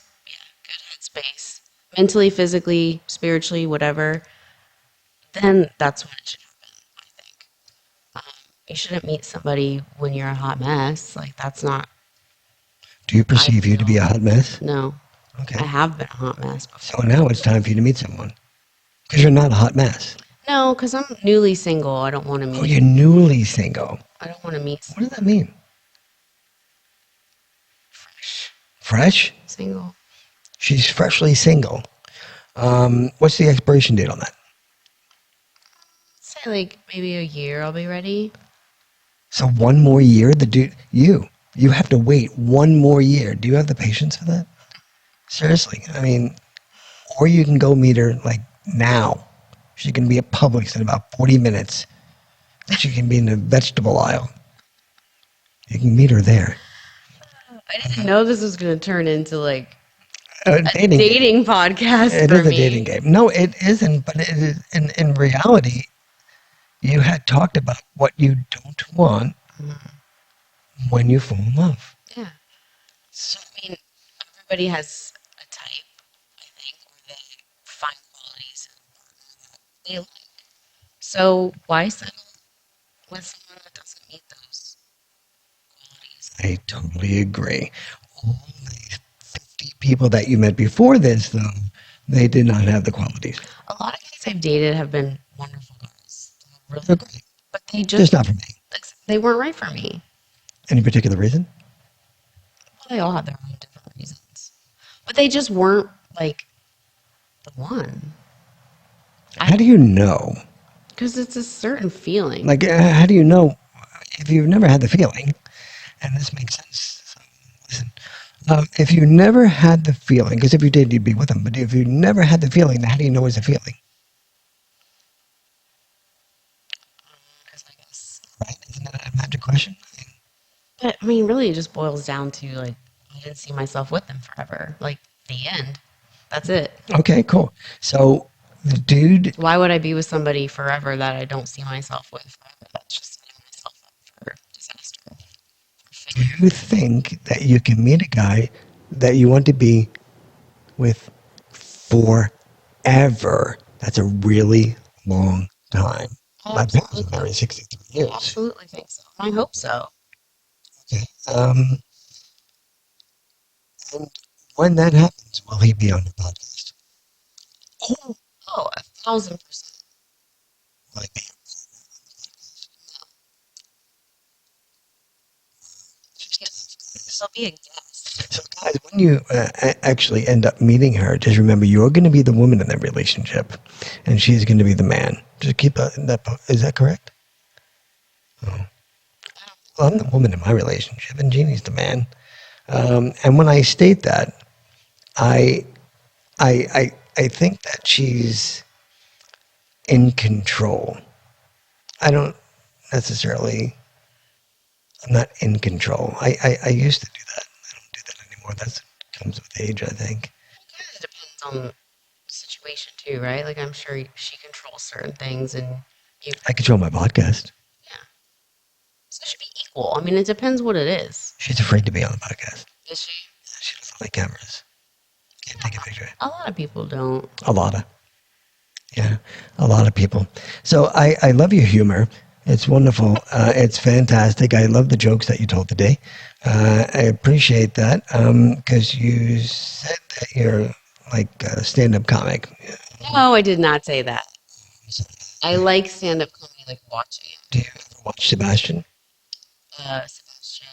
headspace. Mentally, physically, spiritually, whatever. Then that's when it should happen, I think. You shouldn't meet somebody when you're a hot mess. That's not, Do you perceive you to be a hot mess? no. Okay. I have been a hot mess before. So now it's time for you to meet someone. Because you're not a hot mess. No, because I'm newly single. I don't want to meet. Oh, you're newly single. I don't want to meet What does that mean? fresh Fresh? single. She's freshly single. What's the expiration date on that? Say maybe a year. I'll be ready. So one more year? You have to wait one more year. Do you have the patience for that? Seriously. I mean, or you can go meet her now. She can be at Publix in about 40 minutes. She can be in the vegetable aisle. You can meet her there. I didn't know this was going to turn into a Dating dating podcast It for is a me. dating game. No, it isn't. But it is. In reality, you had talked about what you don't want when you fall in love. Yeah. So, everybody has a type, I think, where they find qualities in a partner that they like. So why settle with someone that doesn't meet those qualities? I totally agree. All the 50 people that you met before this, though, they did not have the qualities. A lot of guys I've dated have been wonderful guys. Really They're great. But they Just not for me. they weren't right for me. Any particular reason? Well, they all have their own different reasons. But they just weren't the one. How do you know? Because it's a certain feeling. How do you know if you've never had the feeling? And this makes sense. So, listen, if you never had the feeling, because if you did, you'd be with them. But if you never had the feeling, then how do you know it's a feeling? Because I guess. Right? Isn't that a magic question? But really, it just boils down to I didn't see myself with them forever. The end. That's it. Okay, cool. So the dude, Why would I be with somebody forever that I don't see myself with forever? That's just setting myself up for disaster. do you think that you can meet a guy that you want to be with forever? That's a really long time. My parents are married 63 I years. absolutely think so. I hope so. Okay. And when that happens, will he be on the podcast? Oh, 1,000%. Will he be? He'll be a guest. So, guys, when you actually end up meeting her, just remember you're going to be the woman in that relationship, and she's going to be the man. Just keep that. Is that correct? Oh. Well, I'm the woman in my relationship, and Jeannie's the man. And when I state that, I, I think that she's in control. I don't necessarily. I'm not in control. I used to do that. I don't do that anymore. That comes with age, I think. It depends on the situation too, right? Like I'm sure she controls certain things, and you. I control my podcast. Yeah. So it should be equal. I mean, it depends what it is. She's afraid to be on the podcast. Is she? She doesn't like cameras. Can't take a picture. A lot of people don't. A lot of. Yeah, a lot of people. So I love your humor. It's wonderful. It's fantastic. I love the jokes that you told today. I appreciate that because you said that you're like a stand-up comic. No, I did not say that. I like stand-up comedy, like watching it. Do you ever watch Sebastian? Sebastian.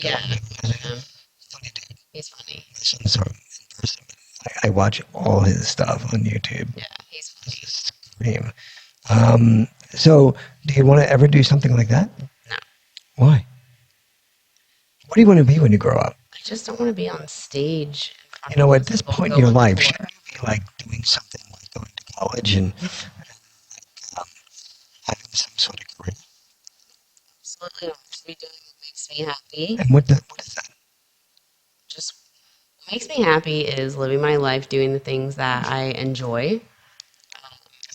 Yeah. Funny dude. He's funny. My son saw him in person. I watch all his stuff on YouTube. Yeah, he's funny. Scream. So, do you want to ever do something like that? No. Why? What do you want to be when you grow up? I just don't want to be on stage. You know, at this point in your life, shouldn't you be like doing something like going to college and having some sort of career? Absolutely not. I should be doing what makes me happy. And what is that? Just what makes me happy is living my life doing the things that I enjoy. How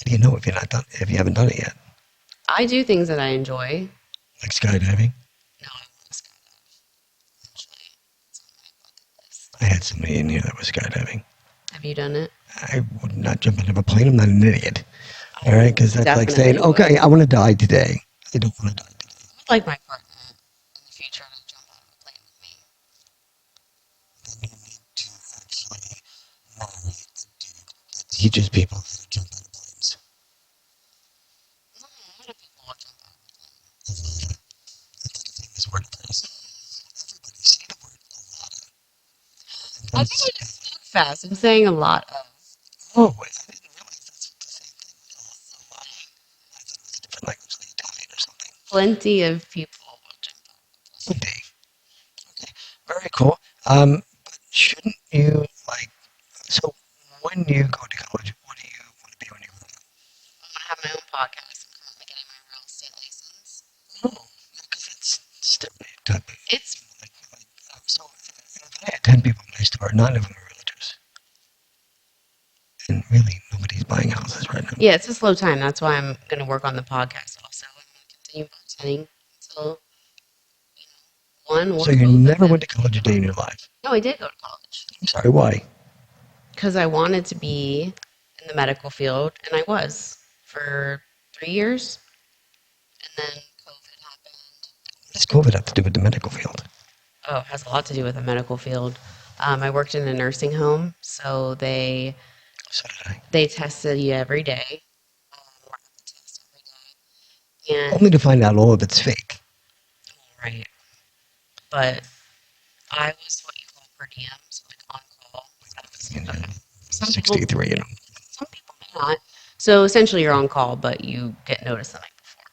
do you know if you haven't done it yet? I do things that I enjoy. Like skydiving? No, I want to skydive. Actually, it's on my bucket list. I had somebody in here that was skydiving. Have you done it? I would not jump out of a plane. I'm not an idiot. All right, because that's like Definitely saying, would. okay, I want to die today. I don't want to die today. I would like my partner in the future to jump out of a plane with me. Then you need to actually marry a dude that teaches people how to jump out of planes. No, a lot of people will jump out of a plane. I think a famous word for this. Everybody say the word Alada. I think I just spoke fast. I'm saying a lot of. Oh, wait, I didn't realize that's the same thing. Alada. I thought it was a different language, like Italian or something. Plenty of people will jump out of a plane. Indeed. Okay, very cool. But shouldn't you like? So when you go to college, what do you want to be when you grow up? I want to have my own podcast. I'm currently getting my real estate license. Oh, because it's stereotyping. It's So if I had 10 people in my store, 9 of them are realtors, and really nobody's buying houses right now. yeah, it's a slow time. That's why I'm going to work on the podcast also. I'm going to continue bartending until one or So you both of never them. went to college a day in your life. No, I did go to college I'm sorry, why? because I wanted to be in the medical field, and I was for 3 years, and then COVID happened. What does COVID have to do with the medical field? Oh, it has a lot to do with the medical field. I worked in a nursing home, so they So did I. tested you every day, rapid test every day, and Only to find out all of it's fake. right. But I was what you call per diem, so like on call. Some people, 63, you know. some people may not. So essentially, you're on call, but you get notice the night before.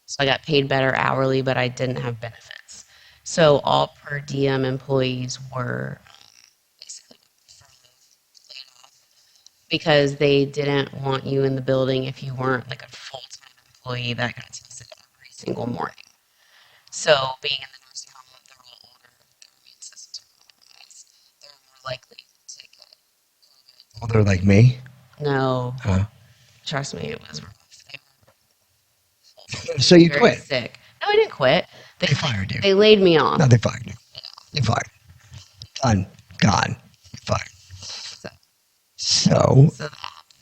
So I got paid better hourly, but I didn't have benefits. So all per diem employees were basically furloughed, laid off, because they didn't want you in the building if you weren't like a full-time employee that got tested every single morning. So being in the nursing home, they're all older, their immune systems are compromised. They're more likely to get COVID. Oh, they're like me? No, Huh? trust me, it was rough. They were So you very quit? sick. No, I didn't quit. They fired you. They laid me off. No, they fired you. They fired. Done. Gone. Fired. So, So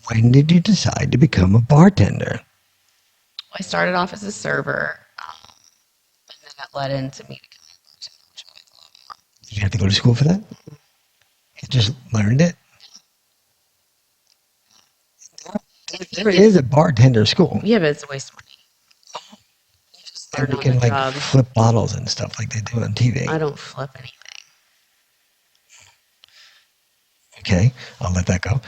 when did you decide to become a bartender? I started off as a server, and then at led into me becoming a bartender, which I like a lot more. Did you have to go to school for that? You just learned it? There is a bartender school. Yeah, but it's a waste of money. You just And learn we on the can like job. flip bottles and stuff like they do on TV. I don't flip anything. Okay, I'll let that go.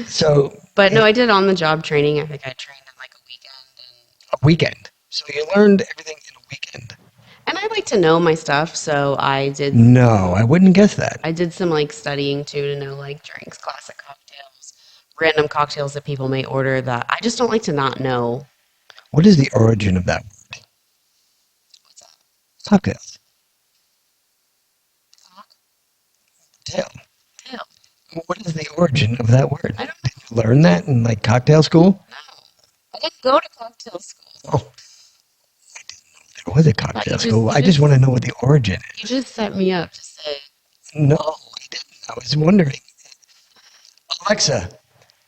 So But no, I did on the job training. I think I trained in like a weekend. a weekend. So you learned everything in a weekend. And I like to know my stuff, so No, I wouldn't guess that. I did some like studying too to know like drinks, classic cocktails, random cocktails that people may order that I just don't like to not know. What is the origin of that word? What's that? Cocktails. Cocktail. Tail. What is the origin of that word? I don't know. Did you learn that in like cocktail school? No. I didn't go to cocktail school. Oh, there was a But cocktail you school. just- I just want to know what the origin is. You just set me up to say, No, I didn't. I was wondering. Alexa,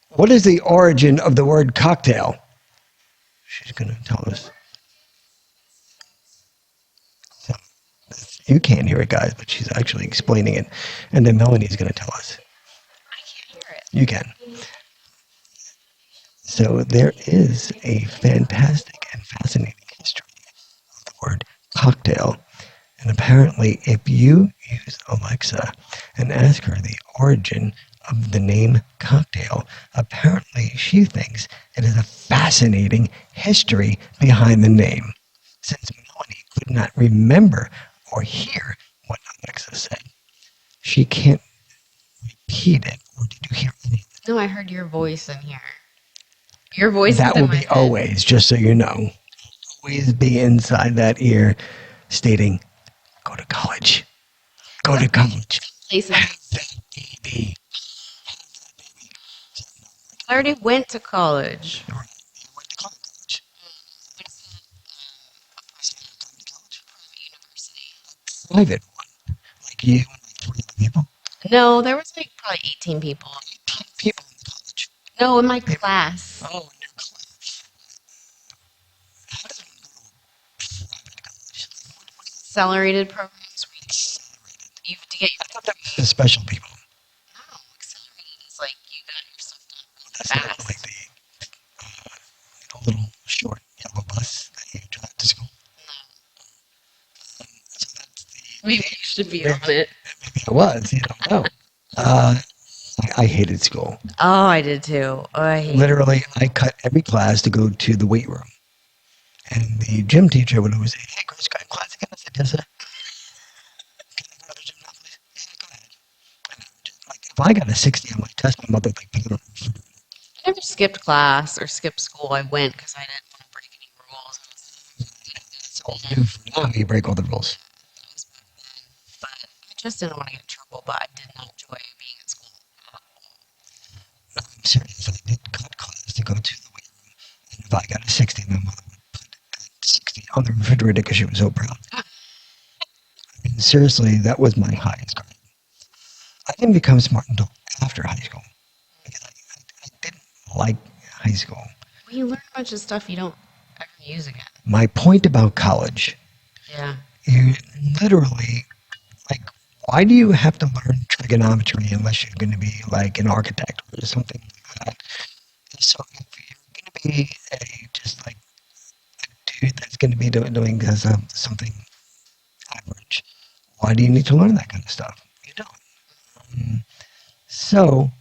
what is the origin of the word cocktail? She's going to tell us. So, you can't hear it, guys, but she's actually explaining it. And then Melanie's going to tell us. I can't hear it. You can. So there is a fantastic and fascinating history of the word cocktail. And apparently, if you use Alexa and ask her the origin of the name cocktail, apparently she thinks it is a fascinating history behind the name. Since Melanie could not remember or hear what Alexa said, she can't repeat it. Or did you hear anything? No, I heard your voice in here. Your voice That is in will my be head. always, just so you know. Always be inside that ear stating, go to college. Go to college. Places. Have that baby. I already went to college. You went to college. Private one. Like you and like 3 people. No, there was like probably 18 people. 18 people in the college. No, in my class. Oh, in your class. How does one go to a private college? What is Accelerated programs where accelerated? you have to get I thought that was the special people. No, accelerated is like you got your stuff done really That's not fast. like the little short yellow bus that you drive to school. No. So that's the. Maybe you should be on it. Maybe I was. You don't know. I hated school. Oh, I did too. Oh, I hate Literally, I cut every class to go to the weight room. And the gym teacher would always say, hey, Chris, got class again? I said, yes, sir. Can I go to the gym now, please? Yeah, go ahead. And I would just, like, if I got a 60 on my test, my mother would like put it on the refrigerator. I never skipped class or skipped school. I went because I didn't want to break any rules. That's all new for now. You break all the rules. That was back then. But I just didn't want to get in trouble, but I did not enjoy being at school at all. No, I'm serious. I did cut class to go to the weight room. And if I got a 60, my mother would put that 60 on the refrigerator because she was so proud. I mean, seriously, that was my highest grade. I didn't become smart until after high school because I didn't like high school. Well, you learn a bunch of stuff you don't ever use again. My point about college, Yeah. you literally, like, why do you have to learn trigonometry unless you're going to be like an architect or something like that? So if you're going to be just like a dude that's going to be doing something average, why do you need to learn that kind of stuff? You don't. So,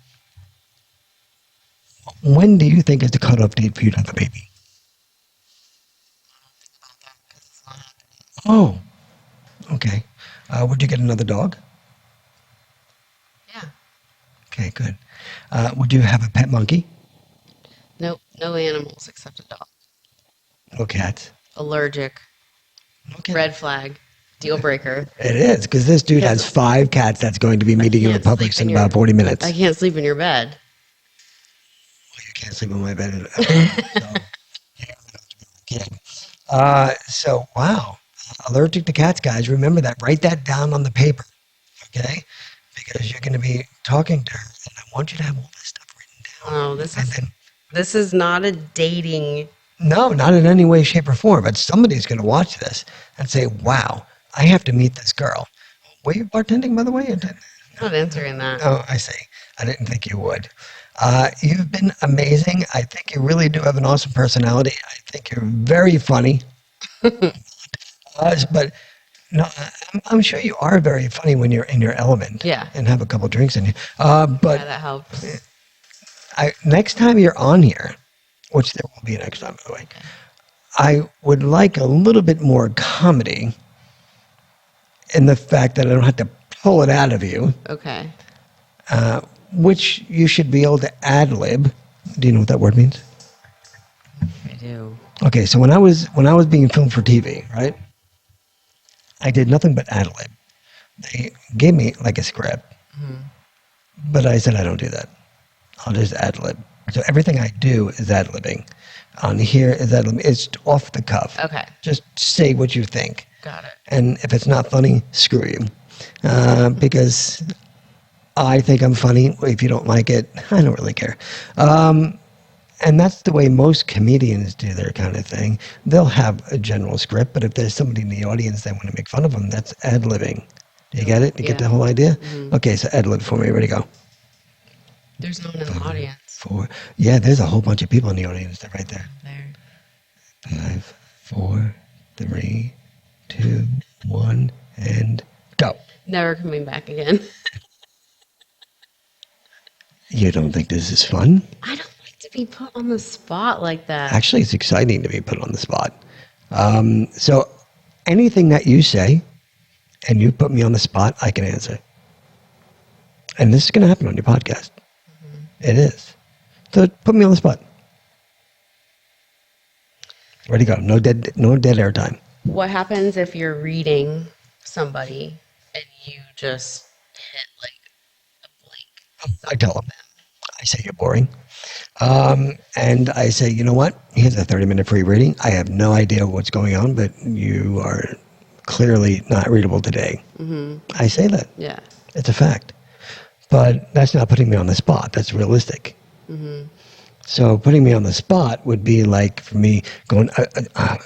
when do you think is the cutoff date for you to have a baby? Oh, okay. Would you get another dog? Yeah. Okay, good. Would you have a pet monkey? Nope. No animals except a dog. No cats. Allergic. No cats. Red flag. Deal breaker. It is, because this dude has 5 cats that's going to be meeting you in can't Publix sleep in in about 40 minutes. I can't sleep in your bed. Well, you can't sleep in my bed. So, wow. Allergic to cats, guys. Remember that. Write that down on the paper, okay? Because you're going to be talking to her, and I want you to have all this stuff written down. Oh, And then, this is not a dating No, not in any way, shape, or form. But somebody's going to watch this and say, wow, I have to meet this girl. Were you bartending, by the way? Not answering that. Oh, I see. I didn't think you would. You've been amazing. I think you really do have an awesome personality. I think you're very funny. But no, I'm sure you are very funny when you're in your element. Yeah. And have a couple drinks in you. Yeah, But that helps. next time you're on here, which there will be next time, by the way, I would like a little bit more comedy in the fact that I don't have to pull it out of you, Okay. which you should be able to ad lib. Do you know what that word means? I do. Okay, so when I was being filmed for TV, right, I did nothing but ad lib. They gave me like a script, but I said I don't do that. I'll just ad lib. So everything I do is ad libbing. On here is ad lib. It's off the cuff. Okay. Just say what you think. Got it. And if it's not funny, screw you. Because I think I'm funny. If you don't like it, I don't really care. And that's the way most comedians do their kind of thing. They'll have a general script, but if there's somebody in the audience that want to make fun of them, that's ad-libbing. Do you get it? Do you get the whole idea? Okay, so ad-lib for me. Ready, go. There's no one in the audience. 4. Yeah, there's a whole bunch of people in the audience. They're right there. There. 5, 4, 3, 2, 1, and go. Never coming back again. You don't think this is fun? I don't like to be put on the spot like that. Actually, it's exciting to be put on the spot. So anything that you say and you put me on the spot, I can answer. And this is going to happen on your podcast. It is. So put me on the spot. Ready to go. No dead air time. What happens if you're reading somebody and you just hit like a blank? I tell them. I say you're boring. And I say, you know what? Here's a 30-minute free reading. I have no idea what's going on, but you are clearly not readable today. I say that. Yeah. It's a fact. But that's not putting me on the spot. That's realistic. So putting me on the spot would be like for me going, I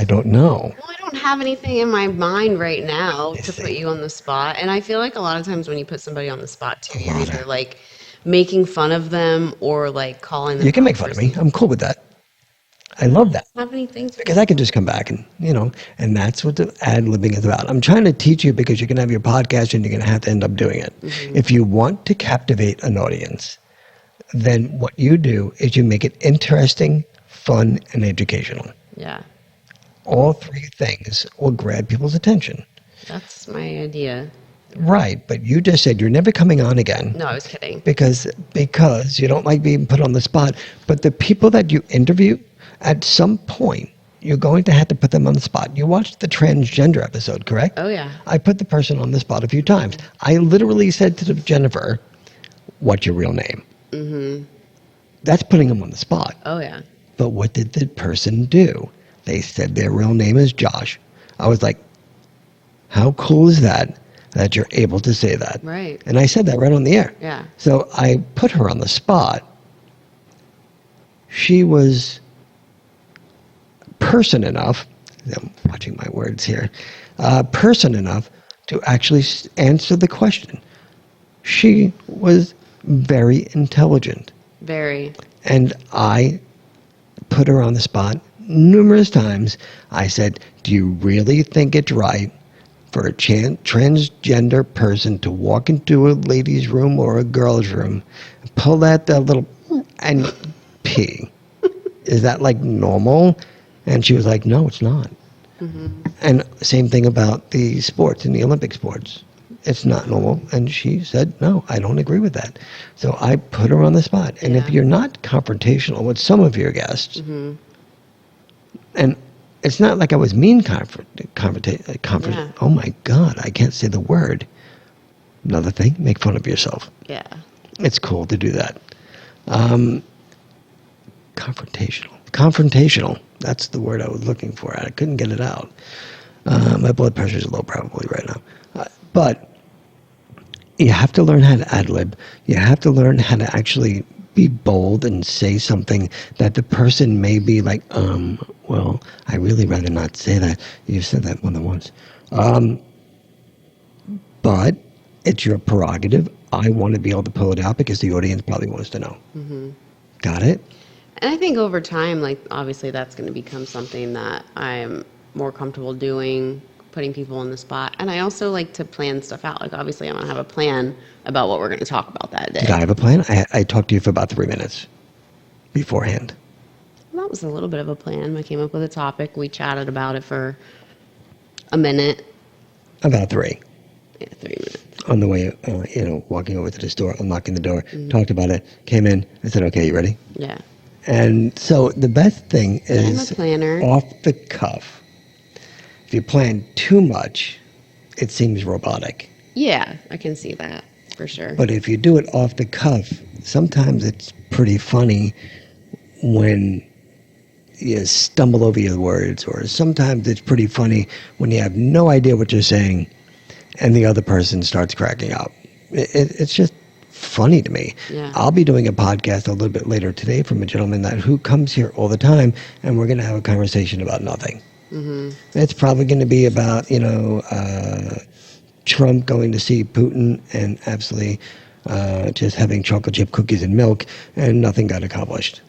don't know. Well, I don't have anything in my mind right now to put you on the spot. And I feel like a lot of times when you put somebody on the spot too, you're either like making fun of them or like calling them. You can make fun of me. I'm cool with that. I love that. Have anything Because I can just come back and, and that's what the ad-libbing is about. I'm trying to teach you because you're going to have your podcast and you're going to have to end up doing it. If you want to captivate an audience, then what you do is you make it interesting, fun, and educational. Yeah. All three things will grab people's attention. That's my idea. Right, but you just said you're never coming on again. No, I was kidding. Because you don't like being put on the spot. But the people that you interview, at some point, you're going to have to put them on the spot. You watched the transgender episode, correct? Oh, yeah. I put the person on the spot a few times. I literally said to Jennifer, what's your real name? That's putting them on the spot. Oh, yeah. But what did the person do? They said their real name is Josh. I was like, how cool is that you're able to say that? Right. And I said that right on the air. Yeah. So I put her on the spot. She was person enough, I'm watching my words here, person enough to actually answer the question. She was very intelligent. Very. And I put her on the spot numerous times. I said, do you really think it's right for a transgender person to walk into a ladies' room or a girl's room, pull out that little and pee? Is that like normal? And she was like, no, it's not. And same thing about the sports and the Olympic sports. It's not normal. And she said, no, I don't agree with that. So I put her on the spot. And if you're not confrontational with some of your guests, and it's not like I was mean oh my God, I can't say the word. Another thing, make fun of yourself. Yeah. It's cool to do that. Confrontational. That's the word I was looking for. I couldn't get it out. My blood pressure is low probably right now. But you have to learn how to ad-lib. You have to learn how to actually be bold and say something that the person may be like, well, I really rather not say that. You've said that more than once. But it's your prerogative. I want to be able to pull it out because the audience probably wants to know. Got it? And I think over time, like, obviously that's going to become something that I'm more comfortable doing, putting people on the spot. And I also like to plan stuff out. Like, obviously, I'm going to have a plan about what we're going to talk about that day. Did I have a plan? I talked to you for about 3 minutes beforehand. Well, that was a little bit of a plan. I came up with a topic. We chatted about it for a minute. About 3. Yeah, 3 minutes. On the way, walking over to the store, unlocking the door, talked about it, came in. I said, okay, you ready? Yeah. And so the best thing is I'm a planner. off the cuff. If you plan too much, it seems robotic. Yeah, I can see that for sure. But if you do it off the cuff, sometimes it's pretty funny when you stumble over your words, or sometimes it's pretty funny when you have no idea what you're saying and the other person starts cracking up. It's just funny to me. Yeah. I'll be doing a podcast a little bit later today from a gentleman who comes here all the time, and we're going to have a conversation about nothing. It's probably going to be about, Trump going to see Putin and absolutely just having chocolate chip cookies and milk, and nothing got accomplished.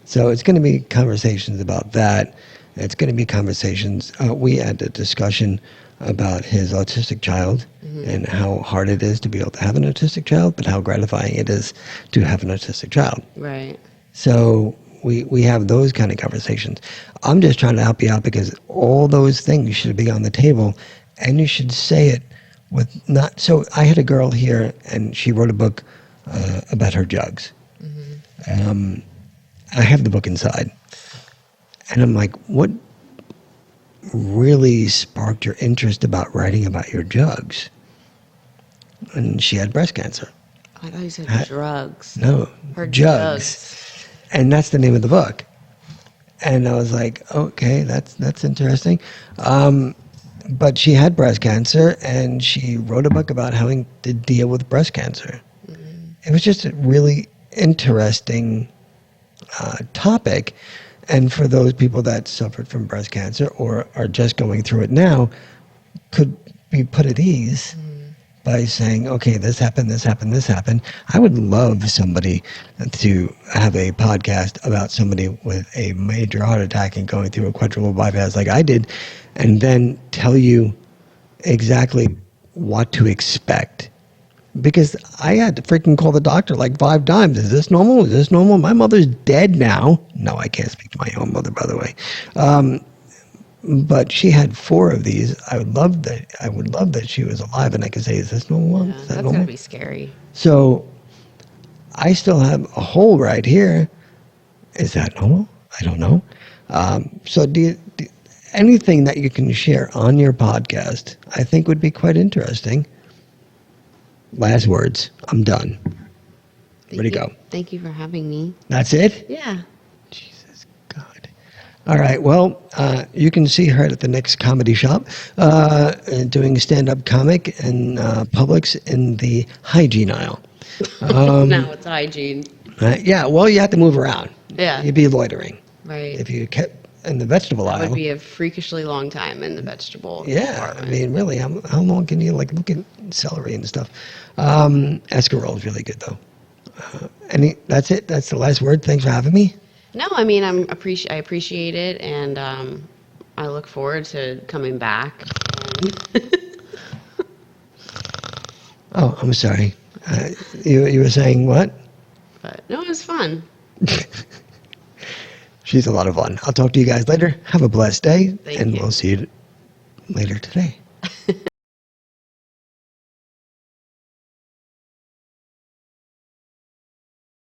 So it's going to be conversations about that. It's going to be conversations. We had a discussion about his autistic child and how hard it is to be able to have an autistic child, but how gratifying it is to have an autistic child. Right. So we have those kind of conversations. I'm just trying to help you out because all those things should be on the table, and you should say it with not. So I had a girl here, and she wrote a book about her jugs. I have the book inside, and I'm like, what really sparked your interest about writing about your jugs? And she had breast cancer. I thought you said drugs. No, Her jugs. And that's the name of the book. And I was like, okay, that's interesting. But she had breast cancer, and she wrote a book about how to deal with breast cancer. It was just a really interesting topic. And for those people that suffered from breast cancer or are just going through it now, could be put at ease by saying, okay, this happened, this happened, this happened. I would love somebody to have a podcast about somebody with a major heart attack and going through a quadruple bypass like I did, and then tell you exactly what to expect. Because I had to freaking call the doctor like 5 times. Is this normal? Is this normal? My mother's dead now. No, I can't speak to my own mother, by the way. But she had 4 of these. I would love that she was alive and I could say, is this normal? Yeah, Is that that's normal? going to be scary. So I still have a hole right here. Is that normal? I don't know. So anything that you can share on your podcast, I think would be quite interesting. Last words. I'm done. Ready to go. Thank you for having me. That's it? Yeah. Jesus God. All right. Well, you can see her at the next comedy shop doing stand-up comic in Publix in the hygiene aisle. Now it's hygiene. Yeah. Well, you have to move around. Yeah. You'd be loitering. Right. If you kept in the vegetable That aisle. would be a freakishly long time in the vegetable Yeah, department. I mean, really, how long can you look at celery and stuff? Escarole is really good though. That's it. That's the last word. Thanks for having me. No, I mean, I appreciate it, and I look forward to coming back. Oh, I'm sorry. You were saying what? But no, it was fun. She's a lot of fun. I'll talk to you guys later. Have a blessed day, Thank and you. we'll see you later today.